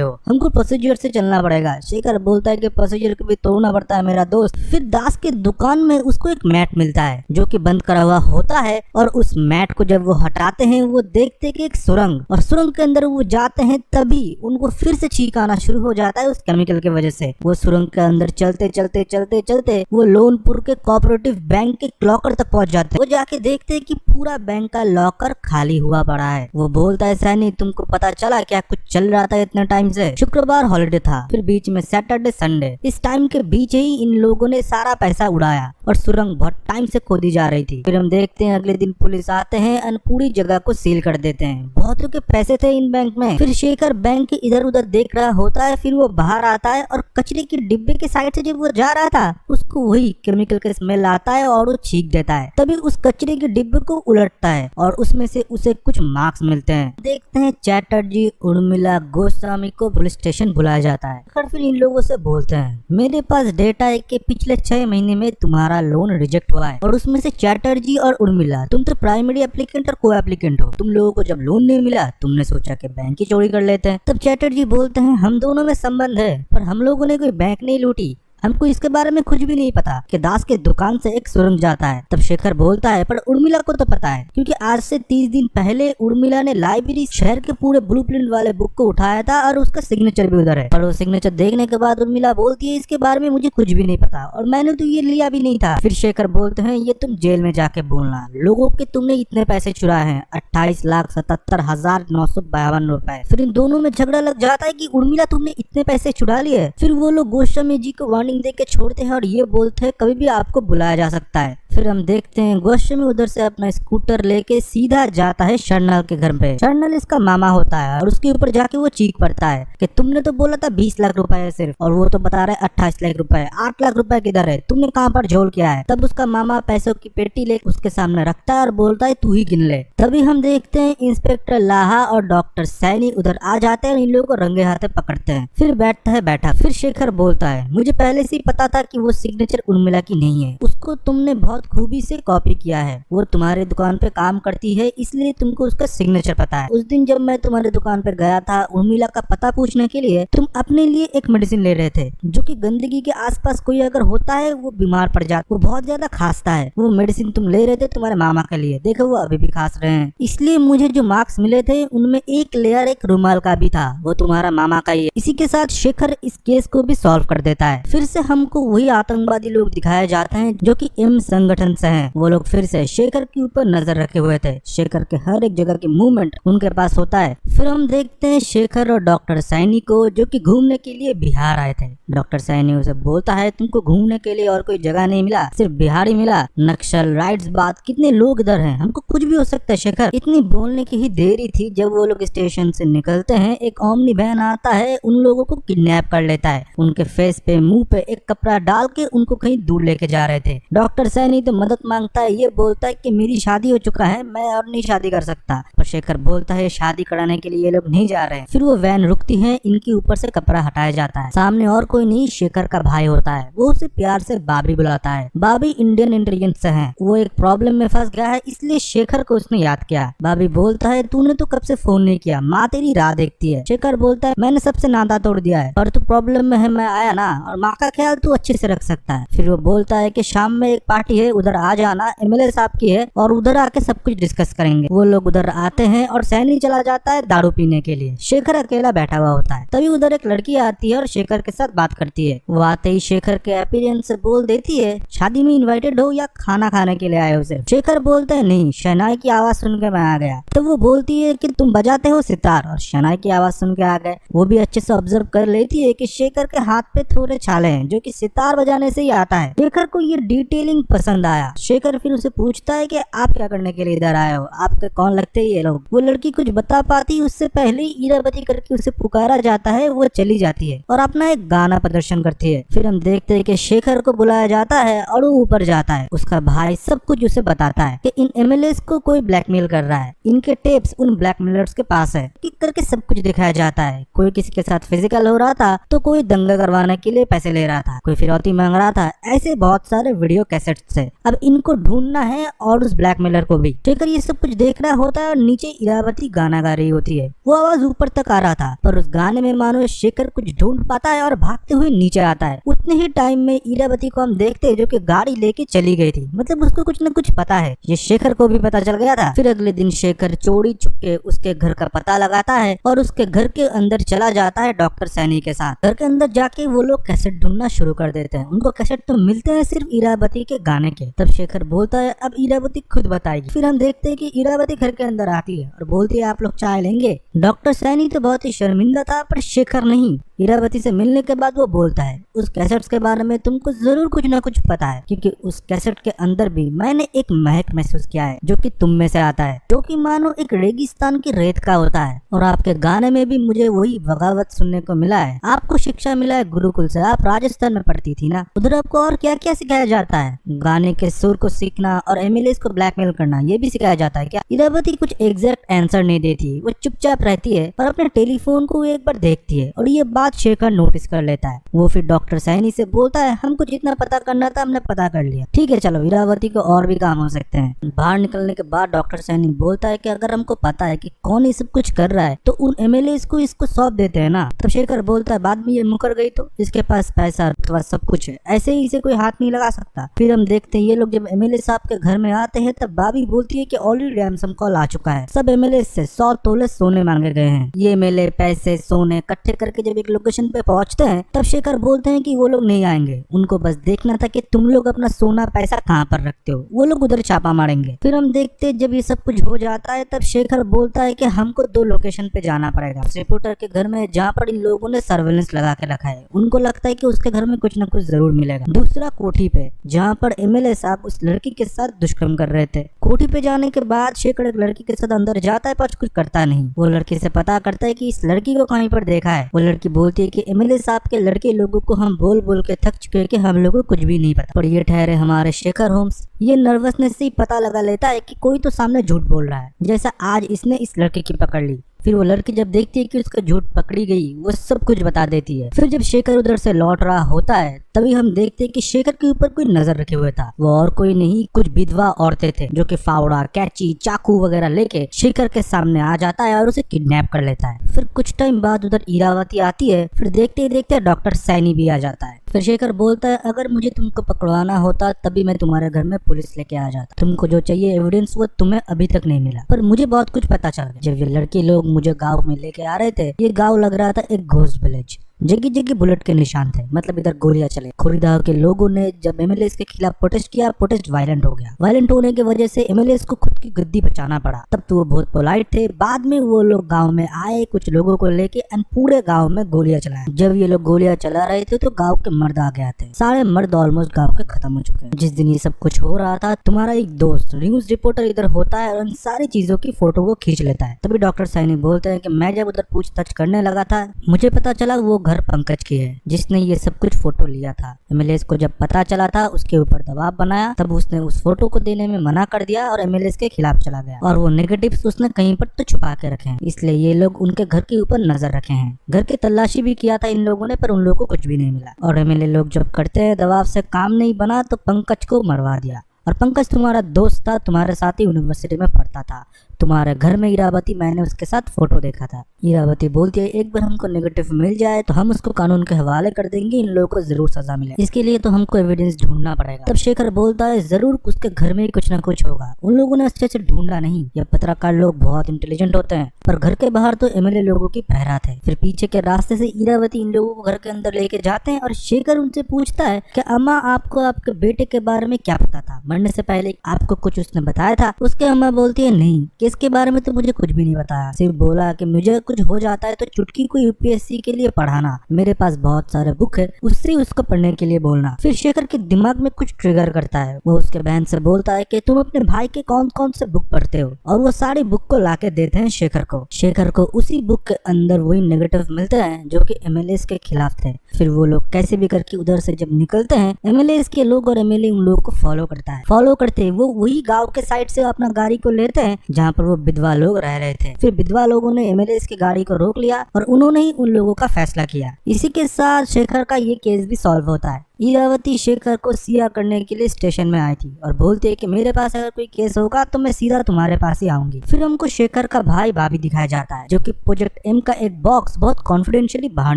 हो, हमको प्रोसीजर से चलना पड़ेगा। शेखर बोलता है कि प्रोसीजर को भी तोड़ना पड़ता है मेरा दोस्त। फिर दास के दुकान में उसको एक मैट मिलता है जो कि बंद करा हुआ होता है, और उस मैट को जब वो हटाते हैं वो देखते कि एक सुरंग, और सुरंग के अंदर वो जाते हैं तभी उनको फिर से छींक आना शुरू हो जाता है उस केमिकल की वजह से। वो सुरंग के अंदर चलते चलते चलते चलते वो लोनपुर के कोऑपरेटिव बैंक के लॉकर तक पहुंच जाते हैं। वो जाके देखते हैं कि पूरा बैंक का लॉकर खाली हुआ पड़ा है। वो बोलता है सैनी तुमको पता चला क्या कुछ चल रहा था इतने टाइम से? शुक्रवार हॉलिडे था, फिर बीच में सैटरडे संडे, इस टाइम के बीच ही इन लोगों ने सारा पैसा उड़ाया और सुरंग बहुत टाइम से खोदी जा रही थी। फिर हम देखते हैं अगले दिन पुलिस आते हैं और पूरी जगह को सील कर देते हैं। बहुत लोग के पैसे थे इन बैंक में। फिर शेखर बैंक के इधर उधर देख रहा होता है, फिर वो बाहर आता है और कचरे के डिब्बे के साइड से जब वो जा रहा था उसको वही केमिकल का स्मेल आता है और वो छींक देता है। तभी उस कचरे के डिब्बे को उलटता है और उसमें से उसे कुछ मार्क्स मिलते हैं। देखते हैं चैटर्जी, उर्मिला, गोस्वामी को पुलिस स्टेशन बुलाया जाता है। फिर इन लोगों से बोलते हैं मेरे पास डेटा है कि पिछले 6 महीने में तुम्हारा लोन रिजेक्ट हुआ है, और उसमें से चैटर्जी और उर्मिला तुम तो प्राइमरी एप्लीकेंट और को एप्लीकेंट हो। तुम लोगों को जब लोन नहीं मिला तुमने सोचा कि बैंक की चोरी कर लेते हैं। तब चैटर्जी बोलते हैं हम दोनों में संबंध है, पर हम लोगों ने कोई बैंक नहीं लूटी, हमको इसके बारे में कुछ भी नहीं पता कि दास के दुकान से एक सुरंग जाता है। तब शेखर बोलता है पर उर्मिला को तो पता है, क्योंकि आज से 30 दिन पहले उर्मिला ने लाइब्रेरी शहर के पूरे ब्लूप्रिंट वाले बुक को उठाया था और उसका सिग्नेचर भी उधर है। पर वो सिग्नेचर देखने के बाद उर्मिला बोलती है इसके बारे में मुझे कुछ भी नहीं पता और मैंने तो ये लिया भी नहीं था। फिर शेखर बोलते हैं ये तुम जेल में जाके बोलना लोगों के तुमने इतने पैसे चुराए हैं, 28,77,952 रुपए। फिर इन दोनों में झगड़ा लग जाता है कि उर्मिला तुमने इतने पैसे चुरा लिए। फिर वो लोग गोस्वामी जी को वार्निंग दे के छोड़ते हैं और ये बोलते हैं कभी भी आपको बुलाया जा सकता है। फिर हम देखते हैं गोस्वामी उधर से अपना स्कूटर लेके सीधा जाता है शर्नल के घर पे। शर्नल इसका मामा होता है और उसके ऊपर जाके वो चीख पड़ता है कि तुमने तो बोला था 20 लाख रुपए है सिर्फ, और वो तो बता रहा है 28 लाख रुपए। 8 लाख रुपए किधर है, तुमने कहाँ पर झोल किया है? तब उसका मामा पैसों की पेटी ले उसके सामने रखता है और बोलता है तू ही गिन ले। तभी हम देखते हैं इंस्पेक्टर लाहा और डॉक्टर सैनी उधर आ जाते हैं और इन लोगों को रंगे हाथे पकड़ते हैं। फिर बैठता है बैठा। फिर शेखर बोलता है मुझे पहले से ही पता था कि वो सिग्नेचर उर्मिला की नहीं है, उसको तुमने बहुत खूबी से कॉपी किया है। वो तुम्हारे दुकान पे काम करती है इसलिए तुमको उसका सिग्नेचर पता है। उस दिन जब मैं तुम्हारे दुकान पे गया था उर्मिला का पता पूछने के लिए, तुम अपने लिए एक मेडिसिन ले रहे थे जो कि गंदगी के आसपास कोई अगर होता है वो बीमार पड़ जाता, वो बहुत ज्यादा खांसता है। वो मेडिसिन तुम ले रहे थे तुम्हारे मामा के लिए, देखो वो अभी भी खांस रहे हैं। इसलिए मुझे जो मार्क्स मिले थे उनमें एक लेयर एक रुमाल का भी था, वो तुम्हारा मामा का ही है। इसी के साथ शेखर इस केस को भी सॉल्व कर देता है। फिर से हमको वही आतंकवादी लोग दिखाए जाते हैं जो कि एम संगठन से हैं। वो लोग फिर से शेखर के ऊपर नजर रखे हुए थे। शेखर के हर एक जगह की मूवमेंट उनके पास होता है। फिर हम देखते हैं शेखर और डॉक्टर सैनी को जो कि घूमने के लिए बिहार आए थे। डॉक्टर सैनी उसे बोलता है तुमको घूमने के लिए और कोई जगह नहीं मिला, सिर्फ बिहार ही मिला। नक्सल राइट्स बात कितने लोग इधर हैं, हमको कुछ भी हो सकता है शेखर। इतनी बोलने की ही देरी थी जब वो लोग स्टेशन से निकलते हैं, एक ओमनी वैन आता है, उन लोगों को किडनैप कर लेता है। उनके फेस पे मुंह पे एक कपड़ा डाल के उनको कहीं दूर लेके जा रहे थे। डॉक्टर सैनी तो मदद मांगता है, ये बोलता है कि मेरी शादी हो चुका है, मैं और नहीं शादी कर सकता। पर शेखर बोलता है शादी कराने के लिए ये लोग नहीं जा रहे हैं। फिर वो वैन रुकती है, इनके ऊपर से कपड़ा हटाया जाता है। सामने और कोई नहीं शेखर का भाई होता है। वो उसे प्यार से बाबी बुलाता है। बाबी इंडियन इंटेलिजेंस से है, वो एक प्रॉब्लम में फंस गया है इसलिए शेखर को उसने याद किया। बाबी बोलता है तूने तो कब से फोन नहीं किया, माँ तेरी राह देखती है। शेखर बोलता है मैंने सबसे नाता तोड़ दिया है, पर तू प्रॉब्लम में है मैं आया ना, और माँ का ख्याल तू अच्छे से रख सकता है। फिर वो बोलता है कि शाम में एक पार्टी है उधर आ जाना, एमएलए साहब की है, और उधर आके सब कुछ डिस्कस करेंगे। वो लोग उधर आते हैं और सैनी चला जाता है दारू पीने के लिए। शेखर अकेला बैठा हुआ होता है। तभी उधर एक लड़की आती है और शेखर के साथ बात करती है। वो आते ही शेखर के अपीयरेंस से बोल देती है शादी में इनवाइटेड हो या खाना खाने के लिए आए हो सिर्फ। शेखर बोलता है नहीं, शहनाई की आवाज सुन के मैं आ गया। तो वो बोलती है कि तुम बजाते हो सितार, और शहनाई की आवाज सुन के आ गए। वो भी अच्छे से ऑब्जर्व कर लेती है कि शेखर के हाथ पे थोड़े छाले हैं जो कि सितार बजाने से ही आता है। शेखर को ये डिटेलिंग पसंद पसंद आया। शेखर फिर उसे पूछता है कि आप क्या करने के लिए इधर आए हो, आपके कौन लगते हैं ये लोग। वो लड़की कुछ बता पाती उससे पहले ही इरावती करके उसे पुकारा जाता है। वो चली जाती है और अपना एक गाना प्रदर्शन करती है। फिर हम देखते हैं कि शेखर को बुलाया जाता है और वो ऊपर जाता है। उसका भाई सब कुछ उसे बताता है कि इन एमएलएस को कोई ब्लैकमेल कर रहा है, इनके टेप्स उन ब्लैकमेलर्स के पास है। किक करके सब कुछ दिखाया जाता है। कोई किसी के साथ फिजिकल हो रहा था तो कोई दंगा करवाने के लिए पैसे ले रहा था, कोई फिरौती मांग रहा था। ऐसे बहुत सारे वीडियो कैसेट्स थे। अब इनको ढूंढना है और उस ब्लैकमेलर को भी। शेखर ये सब कुछ देख रहा होता है और नीचे इरावती गाना गा रही होती है। वो आवाज ऊपर तक आ रहा था पर उस गाने में मानो शेखर कुछ ढूंढ पाता है और भागते हुए नीचे आता है। उतने ही टाइम में इरावती को हम देखते हैं जो कि गाड़ी लेके चली गई थी। मतलब उसको कुछ न कुछ पता है। ये शेखर को भी पता चल गया था। फिर अगले दिन शेखर चोरी छुपके उसके घर का पता लगाता है और उसके घर के अंदर चला जाता है डॉक्टर सैनी के साथ। घर के अंदर जाके वो लोग कैसेट ढूंढना शुरू कर देते हैं। उनको कैसेट तो मिलते हैं सिर्फ इरावती के गाने के। तब शेखर बोलता है अब इरावती खुद बताएगी। फिर हम देखते हैं कि इरावती घर के अंदर आती है और बोलती है आप लोग चाय लेंगे। डॉक्टर सैनी तो बहुत ही शर्मिंदा था पर शेखर नहीं। इरावती से मिलने के बाद वो बोलता है उस कैसेट्स के बारे में तुमको जरूर कुछ ना कुछ पता है, क्योंकि उस कैसेट के अंदर भी मैंने एक महक महसूस किया है जो कि तुम में से आता है, जो कि मानो एक रेगिस्तान की रेत का होता है। और आपके गाने में भी मुझे वही बगावत सुनने को मिला है। आपको शिक्षा मिला है गुरुकुल से, आप राजस्थान में पढ़ती थी ना, उधर आपको और क्या क्या सिखाया जाता है? गाने के सुर को सीखना और एमएलएस को ब्लैकमेल करना, ये भी सिखाया जाता है क्या? इरावती कुछ एग्जैक्ट आंसर नहीं देती। वो चुपचाप रहती है और अपने टेलीफोन को एक बार देखती है और ये बात शेखर नोटिस कर लेता है। वो फिर डॉक्टर सैनी से बोलता है हमको जितना पता करना था हमने पता कर लिया, ठीक है चलो इरावती को और भी काम हो सकते हैं। बाहर निकलने के बाद डॉक्टर सैनी बोलता है कि अगर हमको पता है कि कौन ये सब कुछ कर रहा है तो उन एमएलएस को इसको सौंप देते हैं ना। तब शेखर बोलता है बाद में ये मुकर गई तो इसके पास पैसा अथवा सब कुछ है, ऐसे ही इसे कोई हाथ नहीं लगा सकता। फिर हम देखते हैं ये लोग जब एमएलए साहब के घर में आते हैं तब भाभी बोलती है कि ऑलरेडी रैंसम कॉल आ चुका है, सब एमएलए से 100 तोले सोने मांगे गए हैं। ये एमएलए पैसे सोने इकट्ठे करके जब एक लोकेशन पे पहुंचते हैं तब शेखर बोलते हैं कि वो लोग नहीं आएंगे, उनको बस देखना था कि तुम लोग अपना सोना पैसा कहाँ पर रखते हो, वो लोग उधर छापा मारेंगे। फिर हम देखते हैं जब ये सब कुछ हो जाता है तब शेखर बोलता है कि हमको 2 लोकेशन पे जाना पड़ेगा। रिपोर्टर के घर में जहाँ पर इन लोगों ने सर्वेलेंस लगा के रखा है, उनको लगता है कि उसके घर में कुछ न कुछ जरूर मिलेगा। दूसरा कोठी पे जहाँ पर एमएलए साहब उस लड़की के साथ दुष्कर्म कर रहे थे। कोठी पे जाने के बाद शेखर एक लड़की के साथ अंदर जाता है पर कुछ करता नहीं। वो लड़की से पता करता है कि इस लड़की को कहीं पर देखा है। वो लड़की बोलती है कि एमएलए साहब के लड़के लोगों को हम बोल बोल के थक चुके हैं कि हम लोगों को कुछ भी नहीं पता। पर ये ठहरे हमारे शेखर होम्स, ये नर्वसनेस से ही पता लगा लेता है कि कोई तो सामने झूठ बोल रहा है, जैसा आज इसने इस लड़के की पकड़ ली। फिर वो लड़की जब देखती है कि उसका झूठ पकड़ी गई वो सब कुछ बता देती है। फिर जब शेखर उधर से लौट रहा होता है तभी हम देखते हैं कि शेखर के ऊपर कोई नजर रखे हुए था। वो और कोई नहीं कुछ विधवा औरतें थे जो कि फावड़ा कैंची चाकू वगैरह लेके शेखर के सामने आ जाता है और उसे किडनैप कर लेता है। फिर कुछ टाइम बाद उधर इरावती आती है। फिर देखते ही देखते डॉक्टर सैनी भी आ जाता है। फिर शेखर बोलता है अगर मुझे तुमको पकड़वाना होता तभी मैं तुम्हारे घर में पुलिस लेके आ जाता, तुमको जो चाहिए एविडेंस वो तुम्हें अभी तक नहीं मिला। पर मुझे बहुत कुछ पता चल गया। जब ये लड़के लोग मुझे गाँव में लेके आ रहे थे, ये गाँव लग रहा था एक घोस्ट विलेज, जगह जगह बुलेट के निशान थे, मतलब इधर गोलियां चले। खुरीदाव के लोगों ने जब एमएलए के खिलाफ प्रोटेस्ट किया, प्रोटेस्ट वायलेंट हो गया। वायलेंट होने की वजह से एमएलए को खुद की गद्दी बचाना पड़ा। तब तो वो बहुत पोलाइट थे। बाद में वो लोग गांव में आए कुछ लोगों को लेके एंड पूरे गांव में गोलियां चलाए। जब ये लोग गोलियां चला रहे थे तो गाँव के मर्द आ गए थे। सारे मर्द ऑलमोस्ट गाँव के खत्म हो चुके हैं। जिस दिन ये सब कुछ हो रहा था तुम्हारा एक दोस्त न्यूज रिपोर्टर इधर होता है और इन सारी चीजों की फोटो को खींच लेता है। तभी डॉक्टर सैनी बोलते हैं कि मैं जब उधर पूछताछ करने लगा था मुझे पता चला वो घर पंकज की है जिसने ये सब कुछ फोटो लिया था। एमएलए को जब पता चला था उसके ऊपर दबाव बनाया, तब उसने उस फोटो को देने में मना कर दिया और एमएलए के खिलाफ चला गया। और वो नेगेटिव्स उसने कहीं पर तो छुपा के रखे हैं, इसलिए ये लोग उनके घर के ऊपर नजर रखे हैं। घर की तलाशी भी किया था इन लोगों ने पर उन लोगों को कुछ भी नहीं मिला। और एमएलए लोग जब करते हैं दबाव से काम नहीं बना तो पंकज को मरवा दिया। और पंकज तुम्हारा दोस्त था, तुम्हारे साथ ही यूनिवर्सिटी में पढ़ता था, तुम्हारे घर में इरावती, मैंने उसके साथ फोटो देखा था। इरावती बोलती है एक बार हमको नेगेटिव मिल जाए तो हम उसको कानून के हवाले कर देंगे, इन लोगों को जरूर सजा मिले, इसके लिए तो हमको एविडेंस ढूंढना पड़ेगा। तब शेखर बोलता है जरूर उसके घर में ही कुछ ना कुछ होगा, उन लोगों ने अच्छे से ढूंढा नहीं। ये पत्रकार लोग बहुत इंटेलिजेंट होते हैं, पर घर के बाहर तो एमएलए लोगों की पहरा थे। फिर पीछे के रास्ते से इरावती इन लोगों को घर के अंदर लेके जाते हैं और शेखर उनसे पूछता है कि अम्मा आपको आपके बेटे के बारे में क्या पता था, मरने से पहले आपको कुछ उसने बताया था? उसके अम्मा बोलती है नहीं, कि केस के बारे में तो मुझे कुछ भी नहीं बताया, सिर्फ बोला कि मुझे कुछ हो जाता है तो चुटकी को यूपीएससी के लिए पढ़ाना, मेरे पास बहुत सारे बुक है, उससे उसको पढ़ने के लिए बोलना। फिर शेखर के दिमाग में कुछ ट्रिगर करता है, वो उसके बहन से बोलता है कि तुम अपने भाई के कौन कौन से बुक पढ़ते हो, और वो सारी बुक को लाके देते हैं शेखर को। शेखर को उसी बुक के अंदर वही नेगेटिव मिलते हैं जो कि एमएलएस के खिलाफ थे। फिर वो लोग कैसे भी करके उधर से जब निकलते हैं, एमएलएस के लोग और एमएलए उन लोगों को फॉलो करता है। फॉलो करते वो वही गांव के साइड से अपना गाड़ी को लेते हैं जहाँ पर वो विधवा लोग रह रहे थे। फिर विधवा लोगों ने एमएलएस की गाड़ी को रोक लिया और उन्होंने ही उन लोगों का फैसला किया। इसी के साथ शेखर का ये केस भी सॉल्व होता है। इरावती शेखर को सीधा करने के लिए स्टेशन में आई थी और बोलती है कि मेरे पास अगर कोई केस होगा तो मैं सीधा तुम्हारे पास ही आऊंगी। फिर हमको शेखर का भाई भाभी दिखाया जाता है जो कि प्रोजेक्ट एम का एक बॉक्स बहुत कॉन्फिडेंशियली बाहर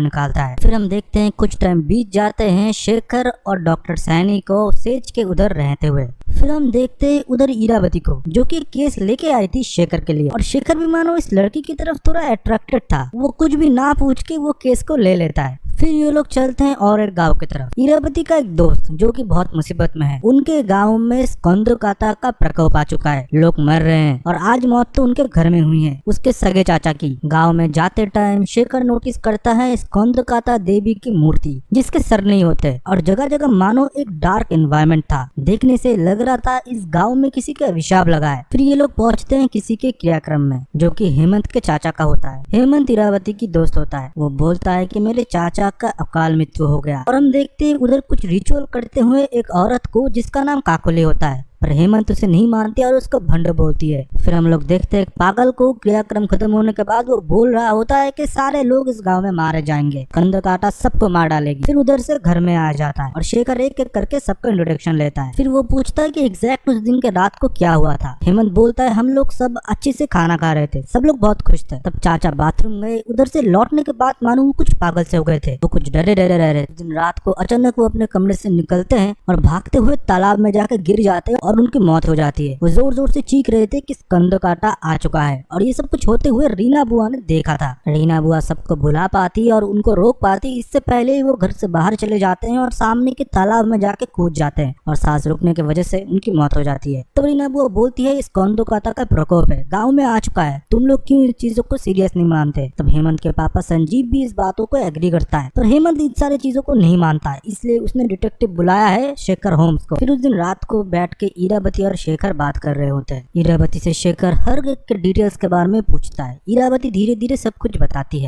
निकालता है। फिर हम देखते हैं कुछ टाइम बीत जाते हैं शेखर और डॉक्टर सैनी को सेज के उधर रहते हुए। फिर हम देखते हैं उधर इरावती को जो कि केस लेके आई थी शेखर के लिए, और शेखर भी मानो इस लड़की की तरफ थोड़ा अट्रैक्टेड था। वो कुछ भी ना पूछ के वो केस को ले लेता है। फिर ये लोग चलते हैं और एक गांव की तरफ। इरावती का एक दोस्त जो कि बहुत मुसीबत में है, उनके गांव में स्कंदकाता का प्रकोप आ चुका है, लोग मर रहे हैं और आज मौत तो उनके घर में हुई है, उसके सगे चाचा की। गांव में जाते टाइम शेखर नोटिस करता है स्कंदकाता देवी की मूर्ति जिसके सर नहीं होते, और जगह जगह मानो एक डार्क एनवायरनमेंट था। देखने से लग रहा था इस गाँव में किसी का अभिशाप लगा है। फिर ये लोग पहुँचते हैं किसी के क्रियाक्रम में जो कि हेमंत के चाचा का होता है। हेमंत इरावती की दोस्त होता है। वो बोलता है कि मेरे चाचा का अकाल मृत्यु हो गया, और हम देखते हैं उधर कुछ रिचुअल करते हुए एक औरत को जिसका नाम काकोली होता है, पर हेमंत उसे नहीं मानती और उसको भंड बोलती है। फिर हम लोग देखते हैं पागल को क्रियाक्रम खत्म होने के बाद वो बोल रहा होता है कि सारे लोग इस गांव में मारे जाएंगे, स्कंदकाता सबको मार डालेगी। फिर उधर से घर में आ जाता है और शेखर एक एक करके सबका इंट्रोडक्शन लेता है। फिर वो पूछता है कि एग्जैक्ट उस दिन के रात को क्या हुआ था। हेमंत बोलता है हम लोग सब अच्छे से खाना खा रहे थे, सब लोग बहुत खुश थे। तब चाचा बाथरूम गए, उधर से लौटने के बाद मानो वो कुछ पागल से हो गए थे, वो कुछ डरे डरे रह रहे थे। दिन रात को अचानक वो अपने कमरे से निकलते हैं और भागते हुए तालाब में जाकर गिर जाते हैं और उनकी मौत हो जाती है। वो जोर जोर से चीख रहे थे कि स्कंदकाता आ चुका है, और ये सब कुछ होते हुए रीना बुआ ने देखा था। रीना बुआ सबको बुला पाती और उनको रोक पाती, इससे पहले वो घर से बाहर चले जाते हैं और सामने के तालाब में जाके कूद जाते हैं और सांस रुकने की वजह से उनकी मौत हो जाती है। तो रीना बुआ बोलती है स्कंदकाता का प्रकोप है, गाँव में आ चुका है, तुम लोग क्यों इस चीजों को सीरियस नहीं मानते। तब हेमंत के पापा संजीव भी इस बातों को एग्री करता है, पर हेमंत इन सारी चीजों को नहीं मानता है, इसलिए उसने डिटेक्टिव बुलाया है शेखर होम्स को। फिर उस दिन रात को बैठ के इरावती और शेखर बात कर रहे होते हैं। इरावती से शेखर हर एक के डिटेल्स के बारे में पूछता है। इरावती धीरे धीरे सब कुछ बताती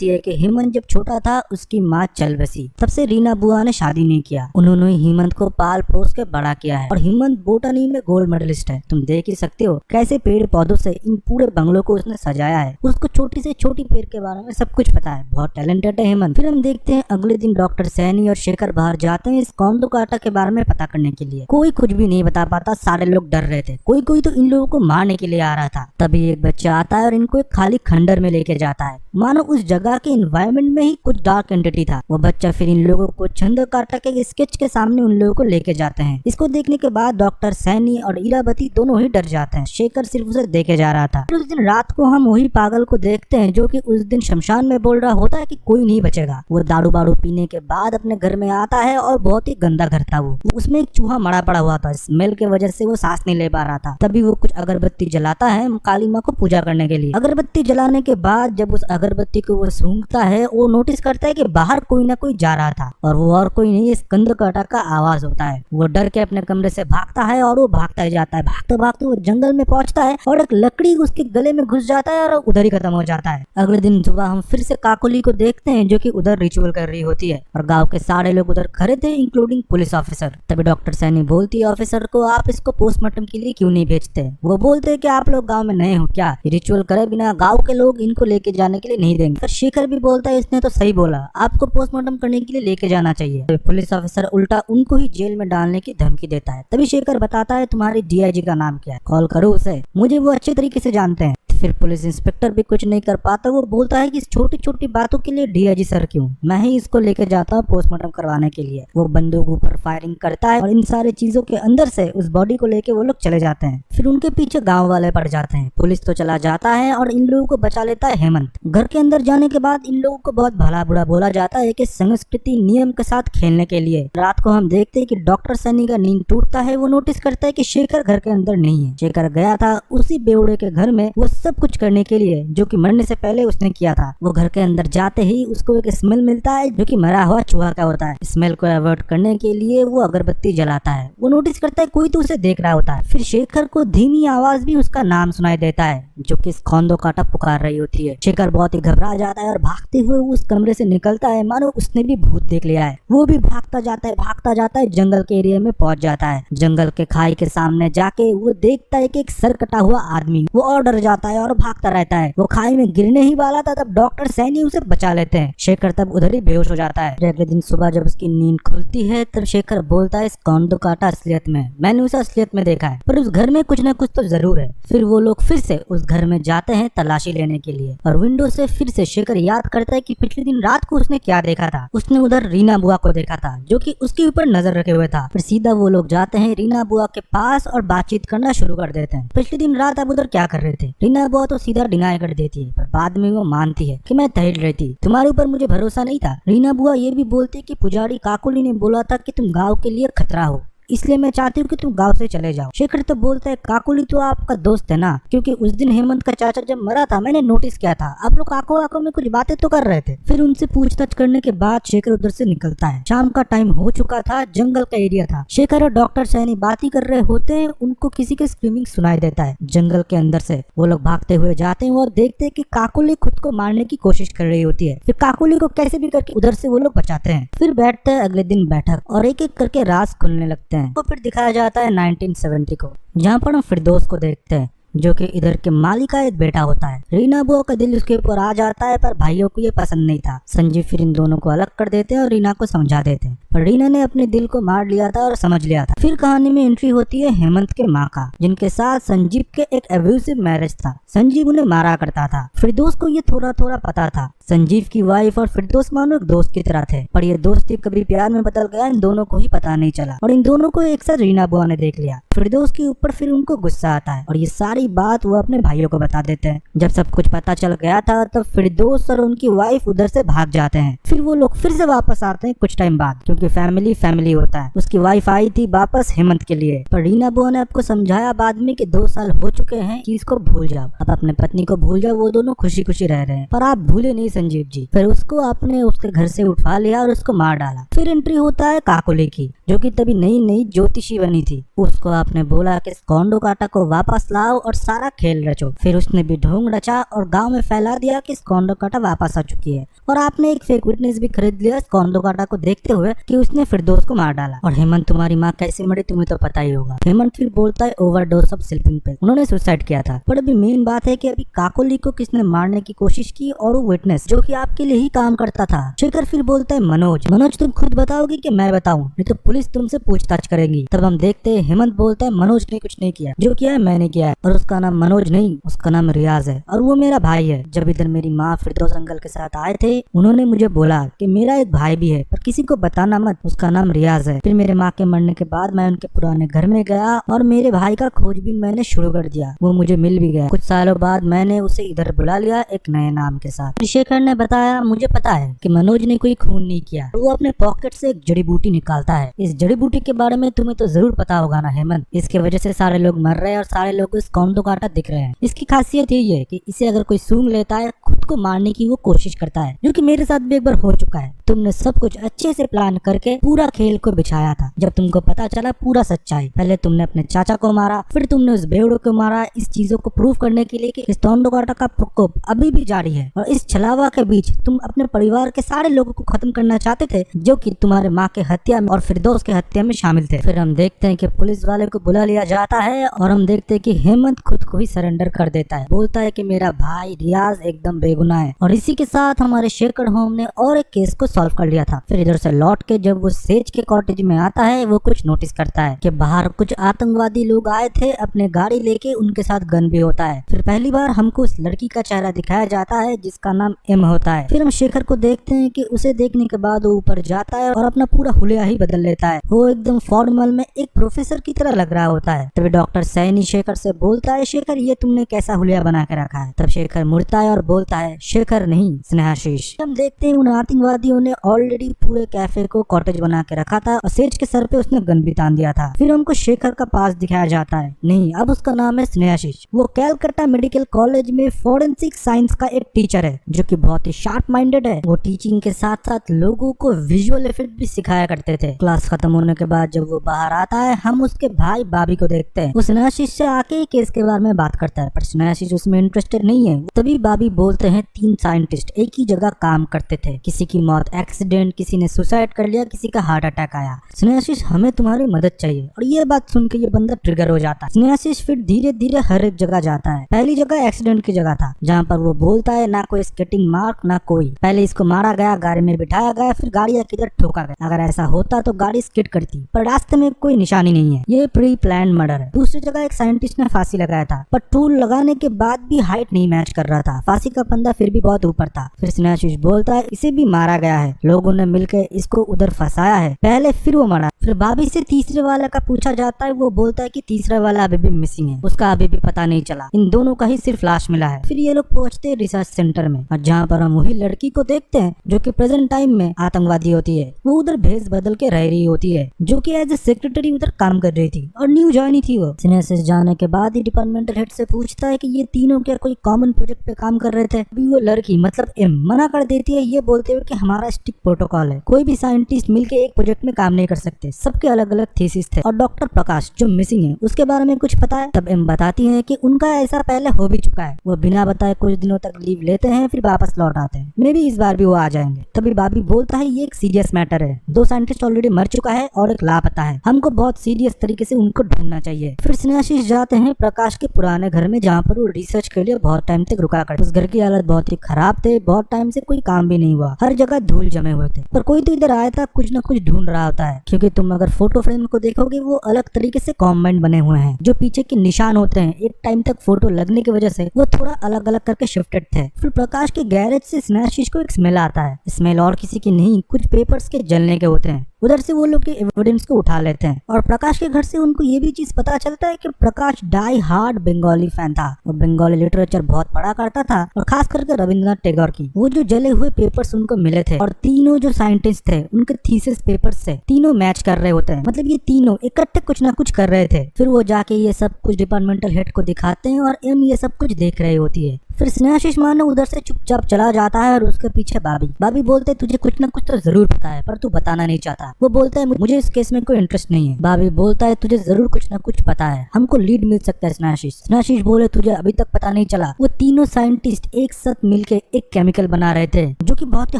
है कि हेमंत जब छोटा था उसकी माँ चल बसी, तब से रीना बुआ ने शादी नहीं किया, उन्होंने हेमंत को पाल पोस के बड़ा किया है, और हेमंत बोटनी में गोल्ड मेडलिस्ट है। तुम देख ही सकते हो कैसे पेड़ पौधों से इन पूरे बंगलों को उसने सजाया है। उसको छोटी से छोटी पेड़ के बारे में सब कुछ पता है, बहुत टैलेंटेड है हेमंत। फिर हम देखते हैं अगले दिन डॉक्टर सैनी और शेखर बाहर जाते हैं स्कंदकाता के बारे में पता करने के लिए। कोई कुछ भी नहीं बता पाता, सारे लोग डर रहे थे, कोई कोई तो इन लोगों को मारने के लिए आ रहा था। तभी एक बच्चा आता है और इनको एक खाली खंडर में लेके जाता है, मानो उस जगह के एनवायरनमेंट में ही कुछ डार्क एंटिटी था। वो बच्चा फिर इन लोगों को स्कंदकाता के स्केच के सामने उन लोगों को लेके जाते हैं। इसको देखने के बाद डॉक्टर सैनी और इरावती दोनों ही डर जाते हैं। शेखर सिर्फ उसे देखे जा रहा था। फिर उस दिन रात को हम वही पागल को देखते हैं जो कि उस दिन शमशान में बोल रहा होता है कि कोई नहीं बचेगा। वो दारू बारू पीने के बाद अपने घर में आता है और बहुत ही गंदा घर था वो उसमें एक चूहा मरा पड़ा हुआ था, स्मेल की वजह से वो सांस नहीं ले पा रहा था। तभी वो कुछ अगरबत्ती जलाता है काली माँ को पूजा करने के लिए। अगरबत्ती जलाने के बाद जब उस अगरबत्ती को वो सूंघता है, वो नोटिस करता है कि बाहर कोई ना कोई जा रहा था, और वो और कोई नहीं स्कंदकाता का आवाज होता है। वो डर के अपने कमरे से भागता है और वो भागता ही जाता है। भागते भागते वो जंगल में पहुंचता है और एक लकड़ी उसके गले में घुस जाता है और उधर ही खत्म हो जाता है। अगले दिन सुबह हम फिर से काकोली को देखते हैं जो कि उधर रिचुअल कर रही होती है, और गाँव के सारे लोग उधर खड़े थे इंक्लूडिंग पुलिस ऑफिसर। तभी डॉक्टर सैनी बोलती है ऑफिसर को, आप इसको पोस्टमार्टम के लिए क्यों नहीं भेजते। वो बोलते हैं कि आप लोग गांव में नए हो क्या, रिचुअल करे बिना गांव के लोग इनको लेके जाने के लिए नहीं देंगे। पर शेखर भी बोलता है इसने तो सही बोला, आपको पोस्टमार्टम करने के लिए लेके जाना चाहिए। तो पुलिस ऑफिसर उल्टा उनको ही जेल में डालने की धमकी देता है। तभी शेखर बताता है तुम्हारी डीआईजी का नाम क्या है, कॉल करो उसे, मुझे वो अच्छे तरीके से जानते हैं। फिर पुलिस इंस्पेक्टर भी कुछ नहीं कर पाता। वो बोलता है कि इस छोटी छोटी बातों के लिए डीआईजी सर क्यों, मैं ही इसको लेके जाता हूँ पोस्टमार्टम करवाने के लिए। वो बंदूक ऊपर फायरिंग करता है और इन सारी चीजों के अंदर से उस बॉडी को लेके वो लोग चले जाते हैं। फिर उनके पीछे गाँव वाले पड़ जाते हैं। पुलिस तो चला जाता है और इन लोगों को बचा लेता है हेमंत। घर के अंदर जाने के बाद इन लोगों को बहुत भला बुरा बोला जाता है कि संस्कृति नियम के साथ खेलने के लिए। रात को हम देखते हैं कि डॉक्टर सैनी का नींद टूटता है। वो नोटिस करता है कि शेखर घर के अंदर नहीं है। शेखर गया था उसी बेवड़े के घर में वो सब कुछ करने के लिए जो कि मरने से पहले उसने किया था। वो घर के अंदर जाते ही उसको एक स्मेल मिलता है जो कि मरा हुआ चूहा का होता है। स्मेल को अवॉइड करने के लिए वो अगरबत्ती जलाता है। वो नोटिस करता है कोई तो उसे देख रहा होता है। फिर शेखर को धीमी आवाज भी उसका नाम सुनाई देता है जो कि खोंदो काटा पुकार रही होती है। शेखर बहुत ही घबरा जाता है और भागते हुए उस कमरे से निकलता है मानो उसने भी भूत देख लिया है। वो भी भागता जाता है जंगल के एरिया में पहुंच जाता है। जंगल के खाई के सामने जाके वो देखता है कि एक सर कटा हुआ आदमी। वो और डर जाता है और भागता रहता है। वो खाई में गिरने ही वाला था तब डॉक्टर सैनी उसे बचा लेते हैं। शेखर तब उधर ही बेहोश हो जाता है। अगले दिन सुबह जब उसकी नींद खुलती है तब शेखर बोलता है इस खोंदो काटा असलियत में मैंने उसे असलियत में देखा है, पर उस घर में कुछ न कुछ तो जरूर है। फिर वो लोग फिर से उस घर में जाते हैं तलाशी लेने के लिए और विंडो से फिर से शेखर याद करता है कि पिछले दिन रात को उसने क्या देखा था। उसने उधर रीना बुआ को देखा था जो कि उसके ऊपर नजर रखे हुए था। फिर सीधा वो लोग जाते हैं रीना बुआ के पास और बातचीत करना शुरू कर देते हैं। पिछले दिन रात आप उधर क्या कर रहे थे? रीना बुआ तो सीधा डिनाई कर देती है, पर बाद में वो मानती है कि मैं तहल रही थी, तुम्हारे ऊपर मुझे भरोसा नहीं था। रीना बुआ ये भी बोलती है कि पुजारी काकुली ने बोला था कि तुम गाँव के लिए खतरा हो, इसलिए मैं चाहती हूँ कि तुम गांव से चले जाओ। शेखर तो बोलता है काकुली तो आपका दोस्त है ना, क्योंकि उस दिन हेमंत का चाचा जब मरा था मैंने नोटिस किया था आप लोग आंखों आंखों में कुछ बातें तो कर रहे थे। फिर उनसे पूछताछ करने के बाद शेखर उधर से निकलता है। शाम का टाइम हो चुका था, जंगल का एरिया था। शेखर और डॉक्टर सैनी बात ही कर रहे होते हैं। उनको किसी के स्क्रीमिंग सुनाई देता है। जंगल के अंदर से वो लोग भागते हुए जाते हैं और देखते हैं कि काकुली खुद को मारने की कोशिश कर रही होती है। फिर काकुली को कैसे भी करके उधर से वो लोग बचाते हैं। फिर बैठते हैं अगले दिन बैठक और एक एक करके राज खुलने लगते हैं। तो फिर दिखाया जाता है 1970 को, जहाँ पर हम फिरदौस को देखते हैं जो कि इधर के माली का एक बेटा होता है। रीना बुआ का दिल उसके ऊपर आ जाता है, पर भाइयों को ये पसंद नहीं था। संजीव फिर इन दोनों को अलग कर देते हैं और रीना को समझा देते हैं, पर रीना ने अपने दिल को मार लिया था और समझ लिया था। फिर कहानी में एंट्री होती है हेमंत के माँ का, जिनके साथ संजीव के एक एब्यूसिव मैरिज था। संजीव उन्हें मारा करता था। फिरदौस को ये थोड़ा थोड़ा पता था। संजीव की वाइफ और फिरदौस मानो एक दोस्त की तरह थे, पर ये दोस्ती कभी प्यार में बदल गया इन दोनों को ही पता नहीं चला और इन दोनों को एक साथ रीना बुआ ने देख लिया। फिरदौस के ऊपर फिर उनको गुस्सा आता है और ये सारी बात वो अपने भाइयों को बता देते हैं। जब सब कुछ पता चल गया था तब फिरदौस और उनकी वाइफ उधर से भाग जाते हैं। फिर वो लोग फिर से वापस आते हैं कुछ टाइम बाद, क्योंकि फैमिली होता है। उसकी वाइफ आई थी वापस हेमंत के लिए, पर रीना बुआ ने आपको समझाया बाद में कि 2 साल हो चुके हैं, चीज को भूल जाओ, आप अपने पत्नी को भूल जाओ, वो दोनों खुशी खुशी रह रहे हैं। पर आप भूले नहीं संजीव जी। फिर उसको आपने उसके घर से उठा लिया और उसको मार डाला। फिर एंट्री होता है काकुली की, जो कि तभी नई ज्योतिषी बनी थी। उसको आपने बोला कि खोंदो काटा को वापस लाओ और सारा खेल रचो। फिर उसने भी ढोंग रचा और गांव में फैला दिया कि खोंदो काटा वापस आ चुकी है, और आपने एक फेक विटनेस भी खरीद लिया खोंदो काटा को देखते हुए कि उसने फिरदौस को मार डाला। और हेमंत तुम्हारी माँ कैसे मरी तुम्हें तो पता ही होगा। हेमंत फिर बोलता है ओवरडोज ऑफ स्लीपिंग पिल, उन्होंने सुसाइड किया था। पर अभी मेन बात है कि अभी काकुली को किसने मारने की कोशिश की, और वो विटनेस जो कि आपके लिए ही काम करता था। शेखर फिर बोलता है मनोज तुम खुद बताओगे कि मैं बताऊं, नहीं तो पुलिस तुमसे पूछताछ करेगी। तब हम देखते हैं हेमंत बोलता है मनोज ने कुछ नहीं किया, जो किया है मैंने किया है, और उसका नाम मनोज नहीं उसका नाम रियाज है, और वो मेरा भाई है। जब इधर मेरी माँ फिरदौस अंकल के साथ आए थे उन्होंने मुझे बोला कि मेरा एक भाई भी है, पर किसी को बताना मत, उसका नाम रियाज है। फिर मेरे माँ के मरने के बाद मैं उनके पुराने घर में गया और मेरे भाई का खोजबीन मैंने शुरू कर दिया। वो मुझे मिल भी गया। कुछ सालों बाद मैंने उसे इधर बुला लिया एक नए नाम के साथ। शेखर ने बताया मुझे पता है कि मनोज ने कोई खून नहीं किया। वो अपने पॉकेट से एक जड़ी बूटी निकालता है। इस जड़ी बूटी के बारे में तुम्हें तो जरूर पता होगा ना हेमंत, इसके वजह से सारे लोग मर रहे हैं और सारे लोग इस खोंदो काटा दिख रहे हैं। इसकी खासियत यही है कि इसे अगर कोई सूंघ लेता है खुद को मारने की वो कोशिश करता है, जो कि मेरे साथ भी एक बार हो चुका है। तुमने सब कुछ अच्छे से प्लान करके पूरा खेल को बिछाया था। जब तुमको पता चला पूरा सच्चाई, पहले तुमने अपने चाचा को मारा, फिर तुमने उस बेवड़े को मारा, इस चीजों को प्रूव करने के लिए कि इस खोंदो काटा का प्रकोप अभी भी जारी है, और इस छलावा के बीच तुम अपने परिवार के सारे लोगों को खत्म करना चाहते थे, जो कि तुम्हारे माँ के हत्या में और फिरदौस के हत्या में शामिल थे। फिर हम देखते हैं कि पुलिस वाले को बुला लिया जाता है और हम देखते हैं कि हेमंत खुद को ही सरेंडर कर देता है। बोलता है कि मेरा भाई रियाज एकदम बेगुनाह गुना है। और इसी के साथ हमारे शेखर होम ने और एक केस को सॉल्व कर लिया था। फिर इधर से लौट के जब वो सेज के कॉटेज में आता है, वो कुछ नोटिस करता है कि बाहर कुछ आतंकवादी लोग आए थे अपने गाड़ी लेके, उनके साथ गन भी होता है। फिर पहली बार हमको उस लड़की का चेहरा दिखाया जाता है जिसका नाम एम होता है। फिर हम शेखर को देखते हैं कि उसे देखने के बाद वो ऊपर जाता है और अपना पूरा हुलिया ही बदल लेता है। वो एकदम फॉर्मल में एक प्रोफेसर की तरह लग रहा होता है। तभी डॉक्टर सैनी शेखर से बोलता है, शेखर ये तुमने कैसा हुलिया बना के रखा है? तब शेखर मुड़ता है और बोलता है, शेखर नहीं स्नेहाशीष। हम देखते हैं उन आतंकवादियों ने ऑलरेडी पूरे कैफे को कॉटेज बना के रखा था और सेज के सर पे उसने गन भी तान दिया था। फिर हमको शेखर का पास दिखाया जाता है। नहीं, अब उसका नाम है स्नेहाशीष। वो कैलकाटा मेडिकल कॉलेज में फॉरेंसिक साइंस का एक टीचर है जो कि बहुत ही शार्प माइंडेड है। वो टीचिंग के साथ साथ लोगों को विजुअल इफेक्ट भी सिखाया करते थे। क्लास खत्म होने के बाद जब वो बाहर आता है, हम उसके भाई बाबी को देखते हैं। वो स्नेहाशीष से आके ही केस के बारे में बात करता है, पर स्नेहाशीष उसमें इंटरेस्टेड नहीं है। तभी बाबी बोलते हैं 3 साइंटिस्ट एक ही जगह काम करते थे, किसी की मौत एक्सीडेंट, किसी ने सुसाइड कर लिया, किसी का हार्ट अटैक आया। स्नेहाशीष हमें तुम्हारी मदद चाहिए। और ये बात सुन के ये बंदा ट्रिगर हो जाता है। स्नेहाशीष फिर धीरे धीरे हर एक जगह जाता है। पहली जगह एक्सीडेंट की जगह था जहाँ पर वो बोलता है ना कोई स्केटिंग मार्क ना कोई, पहले इसको मारा गया, गाड़ी में बिठाया गया, फिर गाड़ी किधर ठोका गया। अगर ऐसा होता तो गाड़ी स्किड करती, पर रास्ते में कोई निशानी नहीं है, ये प्री प्लान मर्डर है। दूसरी जगह एक साइंटिस्ट ने फांसी लगाया था, पर टूल लगाने के बाद भी हाइट नहीं मैच कर रहा था, फांसी का फंदा फिर भी बहुत ऊपर था। फिर स्नेहाशीष बोलता है इसे भी मारा गया है, लोगों ने मिलकर इसको उधर फंसाया है पहले, फिर वो मरा। फिर बाबी से तीसरे वाला का पूछा जाता है, वो बोलता है कि तीसरा वाला अभी भी मिसिंग है, उसका अभी भी पता नहीं चला, इन दोनों का ही सिर्फ लाश मिला है। फिर ये लोग पहुंचते हैं रिसर्च सेंटर में, और जहाँ पर हम वही लड़की को देखते हैं जो कि प्रेजेंट टाइम में आतंकवादी होती है। वो उधर भेस बदल के रह रही होती है, जो कि एज ए सेक्रेटरी उधर काम कर रही थी और न्यू ज्वाइन थी वो। स्नेहाशीष जाने के बाद ही डिपार्टमेंटल हेड से पूछता है कि ये तीनों क्या कोई कॉमन प्रोजेक्ट पे काम कर रहे थे? अभी वो लड़की मतलब एम मना कर देती है, ये बोलते हुए कि हमारा स्ट्रिक्ट प्रोटोकॉल है, कोई भी साइंटिस्ट मिलके एक प्रोजेक्ट में काम नहीं कर सकते, सबके अलग अलग थीसिस थे। और डॉक्टर प्रकाश जो मिसिंग है उसके बारे में कुछ पता है? तब एम बताती है कि उनका ऐसा पहले हो भी चुका है, वो बिना बताए कुछ दिनों तक लीव लेते हैं फिर वापस लौट आते हैं, मे भी इस बार भी वो आ जाएंगे। तभी बाबी बोलता है ये एक सीरियस मैटर है, 2 साइंटिस्ट ऑलरेडी मर चुका है और एक लापता है, हमको बहुत सीरियस तरीके से उनको ढूंढना चाहिए। फिर स्नेहाशीष जाते हैं प्रकाश के पुराने घर में जहाँ पर वो रिसर्च के लिए बहुत टाइम तक रुका कर। उस घर की हालत बहुत ही खराब थे, बहुत टाइम से कोई काम भी नहीं हुआ, हर जगह धूल जमे हुए थे, पर कोई तो इधर आया था कुछ न कुछ ढूंढ रहा होता है। क्योंकि तुम अगर फोटो फ्रेम को देखोगे वो अलग तरीके से कॉम्बाइंड बने हुए हैं, जो पीछे के निशान होते हैं एक टाइम तक फोटो लगने की वजह से वो थोड़ा अलग अलग करके शिफ्टेड थे। फिर प्रकाश के गैरेज से स्नेहाशीष को एक स्मेल आता है, स्मेल और किसी की नहीं, कुछ पेपर्स के जलने के होते हैं। उधर से वो लोग के एविडेंस को उठा लेते हैं और प्रकाश के घर से उनको ये भी चीज पता चलता है कि प्रकाश डाई हार्ड बंगाली फैन था, वो बंगाली लिटरेचर बहुत पढ़ा करता था और खास करके रविंद्रनाथ टैगोर की। वो जो जले हुए पेपर्स उनको मिले थे और तीनों जो साइंटिस्ट थे उनके थीसिस पेपर्स से तीनों मैच कर रहे होते हैं, मतलब ये तीनों इकट्ठे कुछ ना कुछ कर रहे थे। फिर वो जाके ये सब कुछ डिपार्टमेंटल हेड को दिखाते हैं और एम ये सब कुछ देख रही होती है। फिर स्नेहाशीष मानो उधर से चुपचाप चला जाता है और उसके पीछे बाबी बोलते तुझे कुछ ना कुछ तो जरूर पता है पर तू बताना नहीं चाहता। वो बोलता है मुझे इस केस में कोई इंटरेस्ट नहीं है। बाबी बोलता है तुझे जरूर कुछ ना कुछ पता है, हमको लीड मिल सकता है। स्नेहाशीष बोले तुझे अभी तक पता नहीं चला, वो तीनों साइंटिस्ट एक साथ मिलके एक केमिकल बना रहे थे जो कि बहुत ही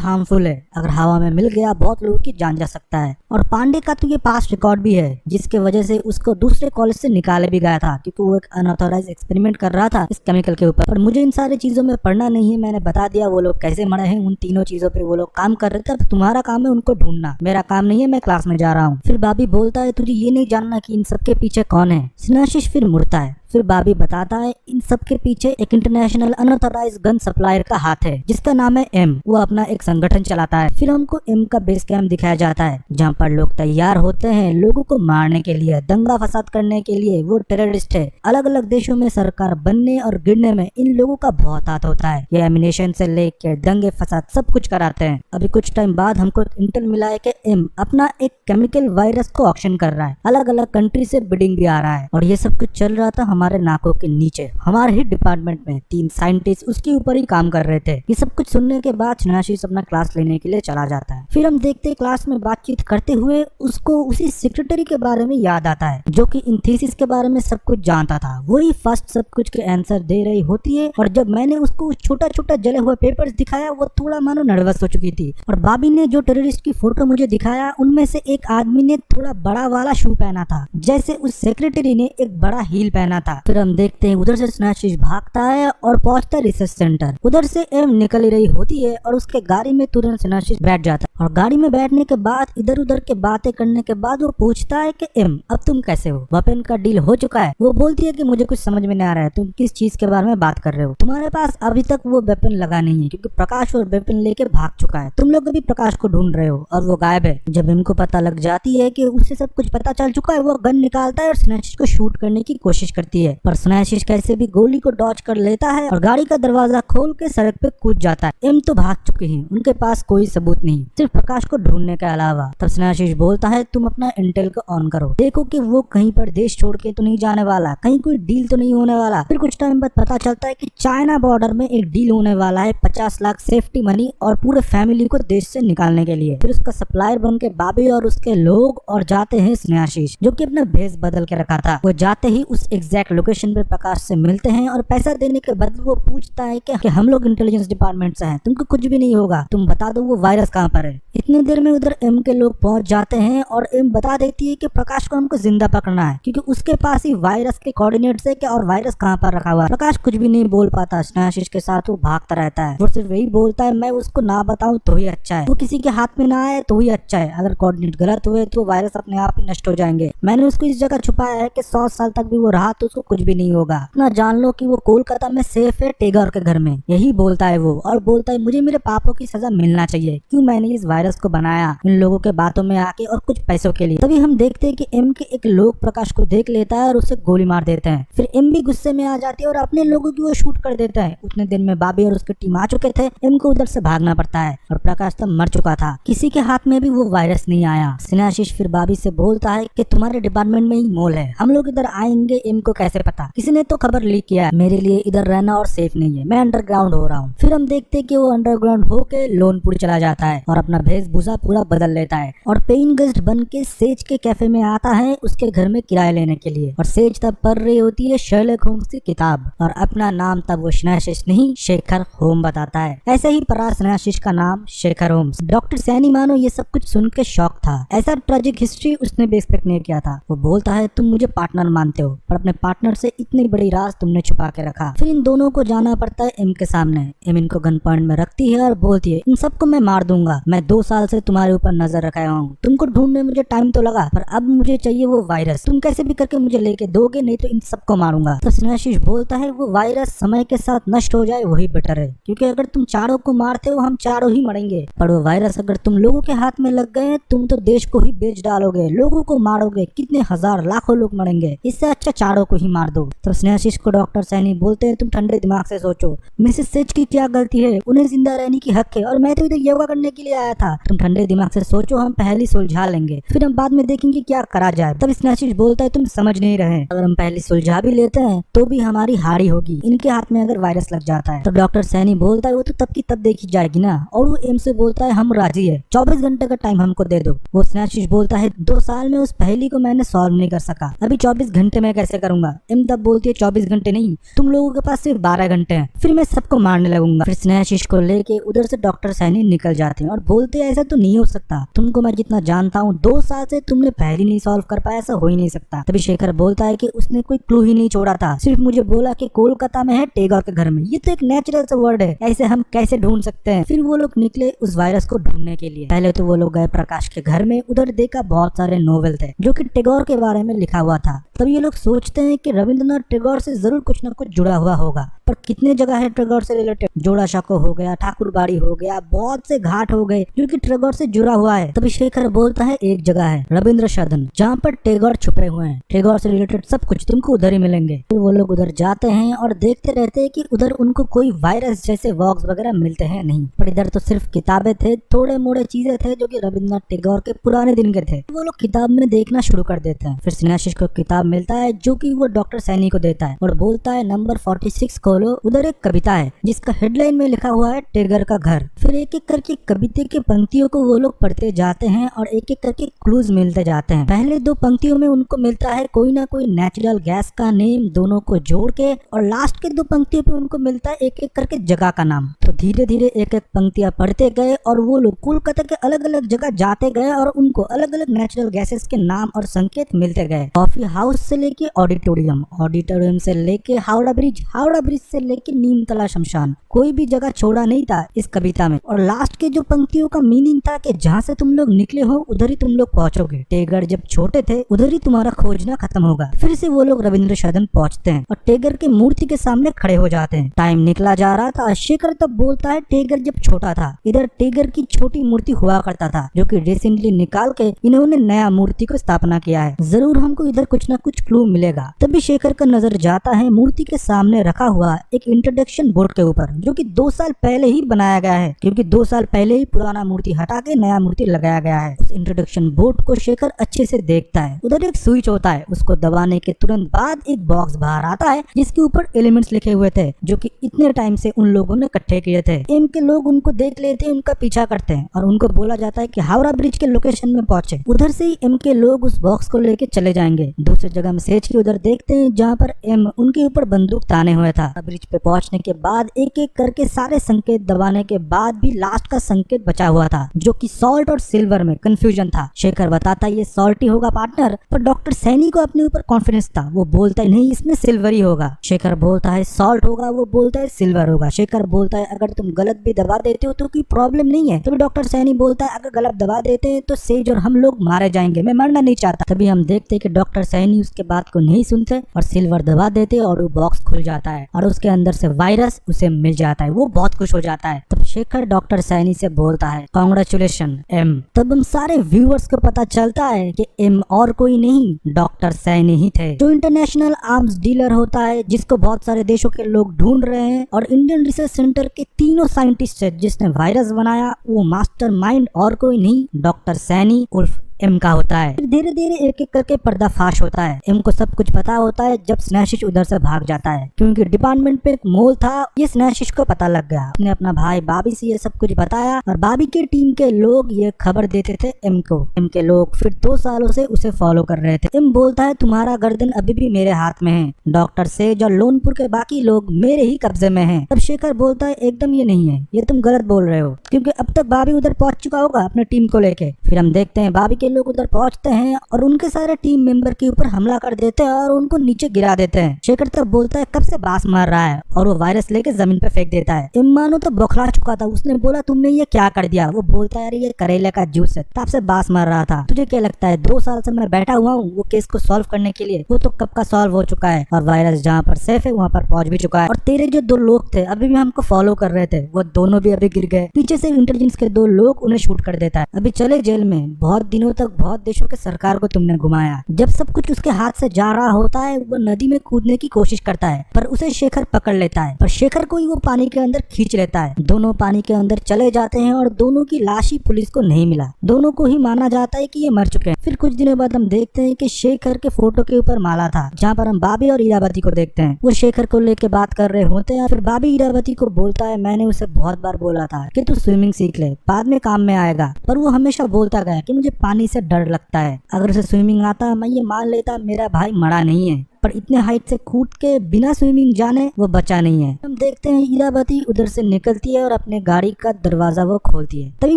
हार्मफुल है, अगर हवा में मिल गया बहुत लोगों की जान जा सकता है। और पांडे का तो ये पास्ट रिकॉर्ड भी है जिसके वजह से उसको दूसरे कॉलेज से निकाले भी गया था क्योंकि वो एक अनऑथराइज एक्सपेरिमेंट कर रहा था इस केमिकल के ऊपर। पर मुझे इन सारी चीजों में पढ़ना नहीं है, मैंने बता दिया वो लोग कैसे मरे हैं, उन तीनों चीजों पे वो लोग काम कर रहे थे। अब तुम्हारा काम है उनको ढूंढना, मेरा काम नहीं है, मैं क्लास में जा रहा हूँ। फिर बाबी बोलता है तुझे ये नहीं जानना कि इन सबके पीछे कौन है। स्नेहाशीष फिर मुड़ता है। फिर बाबी बताता है इन सब के पीछे एक इंटरनेशनल अनऑथराइज्ड गन सप्लायर का हाथ है जिसका नाम है एम, वो अपना एक संगठन चलाता है। फिर हमको एम का बेस कैंप दिखाया जाता है जहाँ पर लोग तैयार होते हैं लोगों को मारने के लिए, दंगा फसाद करने के लिए। वो टेररिस्ट है, अलग अलग देशों में सरकार बनने और गिरने में इन लोगों का बहुत हाथ होता है। ये एमिनेशन से लेकर दंगे फसाद सब कुछ कराते हैं। अभी कुछ टाइम बाद हमको इंटेल मिला है कि एम अपना एक केमिकल वायरस को ऑक्शन कर रहा है, अलग अलग कंट्री से बिडिंग भी आ रहा है। और ये सब कुछ चल रहा था हमारे नाकों के नीचे, हमारे ही डिपार्टमेंट में 3 साइंटिस्ट उसके ऊपर ही काम कर रहे थे। ये सब कुछ सुनने के बाद स्नेहाशीष अपना क्लास लेने के लिए चला जाता है। फिर हम देखते हैं क्लास में बातचीत करते हुए उसको उसी सेक्रेटरी के बारे में याद आता है जो कि इन थीसिस के बारे में सब कुछ जानता था, वही फर्स्ट सब कुछ के आंसर दे रही होती है। और जब मैंने उसको छोटा छोटा जले हुए पेपर्स दिखाया वो थोड़ा मानो नर्वस हो चुकी थी। और बाबी ने जो टेररिस्ट की फोटो मुझे दिखाया उनमें से एक आदमी ने थोड़ा बड़ा वाला शू पहना था, जैसे उस सेक्रेटरी ने एक बड़ा हील पहना था। था। फिर हम देखते हैं उधर से स्नेहाशीष भागता है और पहुंचता है रिसर्च सेंटर। उधर से एम निकल ही रही होती है और उसके गाड़ी में तुरंत स्नेहाशीष बैठ जाता है और गाड़ी में बैठने के बाद इधर उधर के बातें करने के बाद वो पूछता है कि एम अब तुम कैसे हो, वेपन का डील हो चुका है। वो बोलती है कि मुझे कुछ समझ में नहीं आ रहा है, तुम किस चीज के बारे में बात कर रहे हो, तुम्हारे पास अभी तक वो वेपन लगा नहीं है क्योंकि प्रकाश और वेपन लेके भाग चुका है, तुम लोग अभी प्रकाश को ढूंढ रहे हो और वो गायब है। जब एम को पता लग जाती है कि उससे सब कुछ पता चल चुका है, वो गन निकालता है और स्नेहाशीष को शूट करने की कोशिश करती है, पर स्नेहाशीष कैसे भी गोली को डॉज कर लेता है और गाड़ी का दरवाजा खोल के सड़क पे कूद जाता है। एम तो भाग चुके हैं, उनके पास कोई सबूत नहीं, सिर्फ प्रकाश को ढूंढने के अलावा। तब स्नेहाशीष बोलता है तुम अपना इंटेल को ऑन करो, देखो कि वो कहीं पर देश छोड़ के तो नहीं जाने वाला, कहीं कोई डील तो नहीं होने वाला। फिर कुछ टाइम बाद पता चलता है कि चाइना बॉर्डर में एक डील होने वाला है 50 लाख सेफ्टी मनी और पूरे फैमिली को देश से निकालने के लिए। फिर उसका सप्लायर बन के बाबी और उसके लोग और जाते हैं स्नेहाशीष जो कि अपना भेष बदल के रखा था। वो जाते ही उस एग्जैक्ट लोकेशन पे प्रकाश से मिलते हैं और पैसा देने के बदले वो पूछता है कि हम लोग इंटेलिजेंस डिपार्टमेंट से हैं, तुमको कुछ भी नहीं होगा, तुम बता दो वो वायरस कहाँ पर है। इतनी देर में उधर एम के लोग पहुंच जाते हैं और एम बता देती है कि प्रकाश को हमको जिंदा पकड़ना है क्योंकि उसके पास ही वायरस के कोऑर्डिनेट्स है कि और वायरस कहाँ पर रखा हुआ है। प्रकाश कुछ भी नहीं बोल पाता, स्नेहाशीष के साथ वो भागता रहता है। वो सिर्फ यही बोलता है मैं उसको ना बताऊं तो ही अच्छा है, वो किसी के हाथ में ना आए तो ही अच्छा है, अगर कोऑर्डिनेट गलत हुए तो वायरस अपने आप ही नष्ट हो जाएंगे। मैंने उसको इस जगह छुपाया है कि 100 साल तक भी वो रहा तो उसको कुछ भी नहीं होगा, इतना जान लो कि वो कोलकाता में सेफ है टेगर के घर में। यही बोलता है वो और बोलता है मुझे मेरे पापों की सजा मिलना चाहिए, क्यों मैंने इस वायरस को बनाया इन लोगों के बातों में आके और कुछ पैसों के लिए। तभी हम देखते हैं कि एम के एक लोग प्रकाश को देख लेता है और उसे गोली मार देते हैं। फिर एम भी गुस्से में आ जाती है और अपने लोगों की वो शूट कर देता है। उतने दिन में बाबी और उसकी टीम आ चुके थे, एम को उधर से भागना पड़ता है और प्रकाश तब मर चुका था, किसी के हाथ में भी वो वायरस नहीं आया। स्नेहाशीष फिर बाबी से बोलता है कि तुम्हारे डिपार्टमेंट में ही मोल है, हम लोग इधर आएंगे, एम को कैसे पता, किसी ने तो खबर लीक किया है, मेरे लिए इधर रहना और सेफ नहीं है, मैं अंडरग्राउंड हो रहा हूँ। फिर हम देखते हैं कि वो अंडरग्राउंड होके लोनपुर चला जाता है और अपना वेशभूषा पूरा बदल लेता है और पेइंग गेस्ट बन के सेज के कैफे में आता है उसके घर में किराया लेने के लिए। और सेज तब पढ़ रही होती है शर्लक होम्स की किताब और अपना नाम तब वो स्नेहाशीष नहीं शेखर होम बताता है। ऐसे ही पढ़ा स्नेहाशीष का नाम शेखर होम्स। डॉक्टर सैनी मानो ये सब कुछ सुन के शॉक था, ऐसा ट्रेजिक हिस्ट्री उसने भी एक्सपेक्ट नहीं किया था। वो बोलता है तुम मुझे पार्टनर मानते हो पर अपने पार्टनर से इतनी बड़ी राज तुमने छुपा के रखा। फिर इन दोनों को जाना पड़ता है एम के सामने। एम इनको गन पॉइंट में रखती है और बोलती है इन सबको मैं मार दूंगा, मैं 2 साल से तुम्हारे ऊपर नजर रखा हूँ, तुमको ढूंढने में मुझे टाइम तो लगा पर अब मुझे चाहिए वो वायरस, तुम कैसे भी करके मुझे लेके दोगे नहीं तो इन सबको मारूंगा। तो स्नेहाशीष बोलता है वो वायरस समय के साथ नष्ट हो जाए वही बेटर है, क्योंकि अगर तुम चारों को मारते हो हम चारों ही मरेंगे, पर वो वायरस अगर तुम लोगों के हाथ में लग गए तुम तो देश को ही बेच डालोगे, लोगों को मारोगे, कितने हजार लाखों लोग मरेंगे, इससे अच्छा चारों को ही मार दो। तो स्नेहाशीष को डॉक्टर सैनी बोलते हैं तुम ठंडे दिमाग से सोचो, मिसेस सेज की क्या गलती है, उन्हें जिंदा रहने की हक है और मैं तो इधर योगा करने के लिए आया था, तुम ठंडे दिमाग से सोचो, हम पहले सुलझा लेंगे फिर हम बाद में देखेंगे क्या करा जाए। तब स्नेहाशीष बोलता है तुम समझ नहीं रहे, अगर हम पहले सुलझा भी लेते हैं तो भी हमारी हारी होगी, इनके हाथ में अगर वायरस लग जाता है। तो डॉक्टर सैनी बोलता है वो तो तब की तब देखी जाएगी ना, और वो एम से बोलता है हम राजी है, 24 घंटे का टाइम हमको दे दो। वो स्नेहाशीष बोलता है 2 साल में उस पहेली को मैंने सॉल्व नहीं कर सका, अभी 24 घंटे में कैसे करूंगा। एम तब बोलती है 24 घंटे नहीं, तुम लोगों के पास सिर्फ 12 घंटे हैं, फिर मैं सबको मारने लगूंगा। फिर स्नेहाशीष को लेके उधर से डॉक्टर सैनी निकल जाते हैं और बोलते हैं ऐसा तो नहीं हो सकता, तुमको मैं जितना जानता हूँ 2 साल से तुमने पहेली नहीं सॉल्व कर पाया, ऐसा हो ही नहीं सकता। तभी शेखर बोलता है कि उसने कोई क्लू ही नहीं छोड़ा था, सिर्फ मुझे बोला कि कोलकाता में है टेगोर के घर में, ये तो एक नेचुरल सा वर्ड है, ऐसे हम कैसे ढूंढ सकते हैं। फिर वो लोग निकले उस वायरस को ढूंढने के लिए। पहले तो वो लोग गए प्रकाश के घर में, उधर देखा बहुत सारे नोवेल थे जो कि टेगोर के बारे में लिखा हुआ था। तब ये लोग सोचते हैं कि रविंद्रनाथ टेगोर से जरूर कुछ न कुछ जुड़ा हुआ होगा, पर कितने जगह है टेगोर से रिलेटेड, जोड़ा शाको हो गया, ठाकुरबाड़ी हो गया, बहुत से घाट हो गए जो कि टेगोर से जुड़ा हुआ है। तभी शेखर बोलता है एक जगह है रविंद्र सदन जहाँ पर टेगोर छुपे हुए हैं, टेगोर से रिलेटेड सब कुछ तुमको उधर ही मिलेंगे। फिर वो लोग उधर जाते हैं और देखते रहते हैं कि उधर उनको कोई वायरस जैसे वॉक्स वगैरह मिलते हैं नहीं, पर इधर तो सिर्फ किताबें थे, थोड़े मोड़े चीजें थे जो कि रविंद्रनाथ टेगोर के पुराने दिन के थे। वो लोग किताब में देखना शुरू कर देते हैं। फिर स्नेहाशीष को किताब मिलता है जो कि वो डॉक्टर सैनी को देता है और बोलता है नंबर 46 खोलो, उधर एक कविता है जिसका हेडलाइन में लिखा हुआ है टेगर का घर। फिर फिर एक एक करके कविता के पंक्तियों को वो लोग पढ़ते जाते हैं और एक एक करके क्लूज मिलते जाते हैं। पहले दो पंक्तियों में उनको मिलता है कोई ना कोई नेचुरल गैस का नेम दोनों को जोड़ के, और लास्ट के दो पंक्तियों पे उनको मिलता है एक एक करके जगह का नाम। तो धीरे धीरे एक एक पंक्तियां पढ़ते गए और वो लोग कोलकाता के अलग अलग जगह जाते गए और उनको अलग अलग नेचुरल गैसेस के नाम और संकेत मिलते गए। कॉफी हाउस से लेके ऑडिटोरियम, ऑडिटोरियम से लेके हावड़ा ब्रिज, हावड़ा ब्रिज से लेके नीमतला शमशान, कोई भी जगह छोड़ा नहीं था इस कविता में। और लास्ट के जो पंक्तियों का मीनिंग था कि जहाँ से तुम लोग निकले हो उधर ही तुम लोग पहुंचोगे, टेगर जब छोटे थे उधर ही तुम्हारा खोजना खत्म होगा। फिर से वो लोग रविंद्र सदन पहुंचते हैं और टेगर की मूर्ति के सामने खड़े हो जाते हैं। टाइम निकला जा रहा था। शेखर तब बोलता है टेगर जब छोटा था इधर टेगर की छोटी मूर्ति हुआ करता था जो कि रिसेंटली निकाल के इन्होंने नया मूर्ति को स्थापना किया है, जरूर हमको इधर कुछ ना कुछ क्लू मिलेगा। तभी शेखर का नजर जाता है मूर्ति के सामने रखा हुआ एक इंट्रोडक्शन बोर्ड के ऊपर जो कि 2 साल पहले ही बनाया गया है, क्योंकि 2 साल पहले ही पुराना मूर्ति हटा के नया मूर्ति लगाया गया है। उस इंट्रोडक्शन बोर्ड को शेखर अच्छे से देखता है। उधर एक स्विच होता है, उसको दबाने के तुरंत बाद एक बॉक्स बाहर आता है जिसके ऊपर एलिमेंट्स लिखे हुए थे जो कि इतने टाइम से उन लोगों ने इकट्ठे किए थे। एम के लोग उनको देख लेते हैं, उनका पीछा करते हैं और उनको बोला जाता है कि हावड़ा ब्रिज के लोकेशन में पहुंचे। उधर से ही एम के लोग उस बॉक्स को लेके चले जाएंगे। दूसरी जगह में सेज के उधर देखते हैं जहाँ पर एम उनके ऊपर बंदूक ताने हुए था। ब्रिज पे पहुंचने के बाद एक एक करके सारे संकेत दबाने के बाद भी लास्ट का संकेत बचा हुआ था जो कि सॉल्ट और सिल्वर में कंफ्यूजन था। शेखर बताता है ये सॉल्ट ही होगा पार्टनर, पर डॉक्टर सैनी को अपने ऊपर कॉन्फिडेंस था, वो बोलता है नहीं इसमें सिल्वर ही होगा। शेखर बोलता है सॉल्ट होगा, वो बोलता है सिल्वर होगा। शेखर बोलता है अगर तुम गलत भी दबा देते हो तो कोई प्रॉब्लम नहीं है। तभी डॉक्टर सैनी बोलता है अगर गलत दबा देते हैं तो सेज और हम लोग मारे जाएंगे, मैं मरना नहीं चाहता। तभी हम देखते हैं कि डॉक्टर सैनी उसके बात को नहीं सुनते और सिल्वर दबा देते और वो बॉक्स खुल जाता है और उसके अंदर से वायरस उसे मिल जाता है। वो बहुत खुश हो जाता है। तब शेखर डॉक्टर सैनी से बोलता है कांग्रेचुलेशन एम। तब हम सारे व्यूअर्स को पता चलता है कि एम और कोई नहीं डॉक्टर सैनी ही थे, जो इंटरनेशनल आर्म्स डीलर होता है जिसको बहुत सारे देशों के लोग ढूंढ रहे हैं। और इंडियन रिसर्च सेंटर के तीनों साइंटिस्ट से जिसने वायरस बनाया वो मास्टरमाइंड और कोई नहीं डॉक्टर सैनी उर्फ एम का होता है। फिर धीरे धीरे एक एक करके पर्दाफाश होता है। एम को सब कुछ पता होता है जब स्नेशिश उधर से भाग जाता है, क्योंकि डिपार्टमेंट पे एक मोल था, ये स्नेशिश को पता लग गया। उसने अपना भाई बाबी से ये सब कुछ बताया और बाबी के टीम के लोग ये खबर देते थे एम को। एम के लोग फिर 2 सालों से उसे फॉलो कर रहे थे। एम बोलता है तुम्हारा गर्दन अभी भी मेरे हाथ में है, डॉक्टर सेज और लोनपुर के बाकी लोग मेरे ही कब्जे में है। तब शेखर बोलता है एकदम ये नहीं है, ये तुम गलत बोल रहे हो, क्योंकि अब तक बाबी उधर पहुंच चुका होगा अपने टीम को लेके। फिर हम देखते हैं बाबी के लोग उधर पहुंचते हैं और उनके सारे टीम मेंबर के ऊपर हमला कर देते हैं और उनको नीचे गिरा देते हैं। शेखर तब बोलता है कब से बास मार रहा है और वो वायरस लेके जमीन पे फेंक देता है। इम्मानो तो बौखला चुका था, उसने बोला तुमने ये क्या कर दिया। वो बोलता है अरे ये करेले का जूस है, तब से बास मार रहा था। तुझे क्या लगता है 2 साल से मैं बैठा हुआ हूँ वो केस को सॉल्व करने के लिए, वो तो कब का सॉल्व हो चुका है और वायरस जहाँ पर सेफ है वहाँ पर पहुंच भी चुका है। और तेरे जो 2 लोग थे अभी भी हमको फॉलो कर रहे थे, वो दोनों भी अभी गिर गए। पीछे से इंटेलिजेंस के 2 लोग उन्हें शूट कर देता है, अभी चले जेल में। बहुत दिनों तक बहुत देशों के सरकार को तुमने घुमाया। जब सब कुछ उसके हाथ से जा रहा होता है वो नदी में कूदने की कोशिश करता है, पर उसे शेखर पकड़ लेता है, पर शेखर को ही वो पानी के अंदर खींच लेता है। दोनों पानी के अंदर चले जाते हैं और दोनों की लाश ही पुलिस को नहीं मिला। दोनों को ही माना जाता है कि ये मर चुके हैं। फिर कुछ दिनों बाद हम देखते हैं कि शेखर के फोटो के ऊपर माला था, जहाँ पर हम बाबी और इरावती को देखते हैं। वो शेखर को लेके बात कर रहे होते हैं। फिर बाबी इरावती को बोलता है मैंने उसे बहुत बार बोला था कि तू स्विमिंग सीख ले, बाद में काम में आएगा, पर वो हमेशा बोलता गया कि मुझे पानी से डर लगता है। अगर उसे स्विमिंग आता मैं ये मान लेता मेरा भाई मरा नहीं है, पर इतने हाइट से कूद के बिना स्विमिंग जाने वो बचा नहीं है। हम देखते हैं इरावती उधर से निकलती है और अपने गाड़ी का दरवाजा वो खोलती है। तभी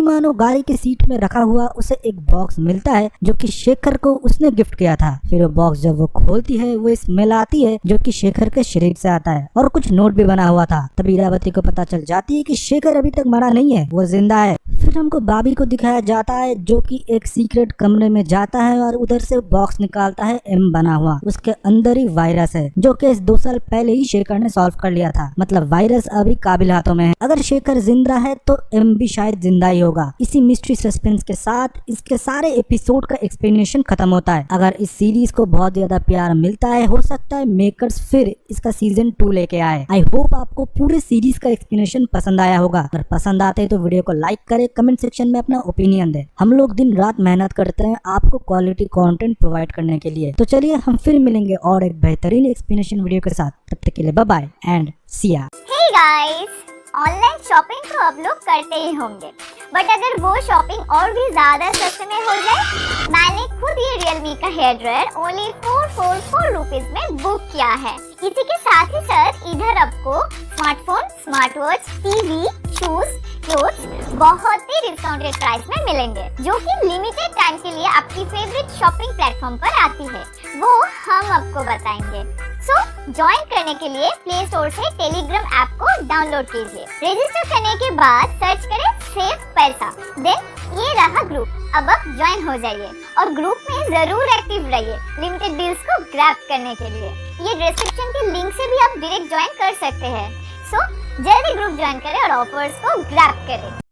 मानो गाड़ी की सीट में रखा हुआ उसे एक बॉक्स मिलता है जो कि शेखर को उसने गिफ्ट किया था। फिर वो बॉक्स जब वो खोलती है वो स्मेल आती है जो कि शेखर के शरीर से आता है और कुछ नोट भी बना हुआ था। तभी इरावती को पता चल जाती है कि शेखर अभी तक मरा नहीं है, वो जिंदा है। फिर हमको बाबी को दिखाया जाता है जो कि एक सीक्रेट कमरे में जाता है और उधर से बॉक्स निकालता है एम बना हुआ। उसके अंदर ही वायरस है जो केस 2 साल पहले ही शेखर ने सॉल्व कर लिया था। मतलब वायरस अभी काबिल हाथों में है। अगर शेखर जिंदा है तो एम भी शायद जिंदा ही होगा। इसी मिस्ट्री सस्पेंस के साथ इसके सारे एपिसोड का एक्सप्लेनेशन खत्म होता है। अगर इस सीरीज को बहुत ज्यादा प्यार मिलता है हो सकता है मेकर्स फिर इसका सीजन 2 लेके आए। आई होप आपको पूरे सीरीज का एक्सप्लेनेशन पसंद आया होगा। अगर पसंद आते है तो वीडियो को लाइक करे, कमेंट सेक्शन में अपना ओपिनियन दे। हम लोग दिन रात मेहनत करते हैं आपको क्वालिटी कंटेंट प्रोवाइड करने के लिए। तो चलिए हम फिर मिलेंगे और एक बेहतरीन एक्सप्लेनेशन वीडियो के साथ। तब तक के लिए बाय बाय एंड सी या। Hey guys! ऑनलाइन शॉपिंग तो अब लोग करते ही होंगे, बट अगर वो शॉपिंग और भी ज्यादा सस्ते में हो जाए। मैंने खुद ये Realme का हेयर ड्रायर ओनली 444 रुपीज में बुक किया है। इसी के साथ ही साथ इधर आपको smartphone, smart watch, TV, shoes, clothes बहुत ही डिस्काउंटेड प्राइस में मिलेंगे, जो कि लिमिटेड टाइम के लिए आपकी फेवरेट शॉपिंग प्लेटफॉर्म पर आती है, वो हम आपको बताएंगे। सो ज्वाइन करने के लिए प्ले स्टोर से टेलीग्राम ऐप को डाउनलोड कीजिए। रजिस्टर करने के बाद सर्च करें सेव पैसा, देन ये रहा ग्रुप। अब आप ज्वाइन हो जाइए और ग्रुप में जरूर एक्टिव रहिए लिमिटेड डील्स को ग्रैब करने के लिए। ये डिस्क्रिप्शन के लिंक से भी आप डायरेक्ट ज्वाइन कर सकते हैं। सो जल्दी ग्रुप ज्वाइन करें और ऑफर्स को ग्रैब करें।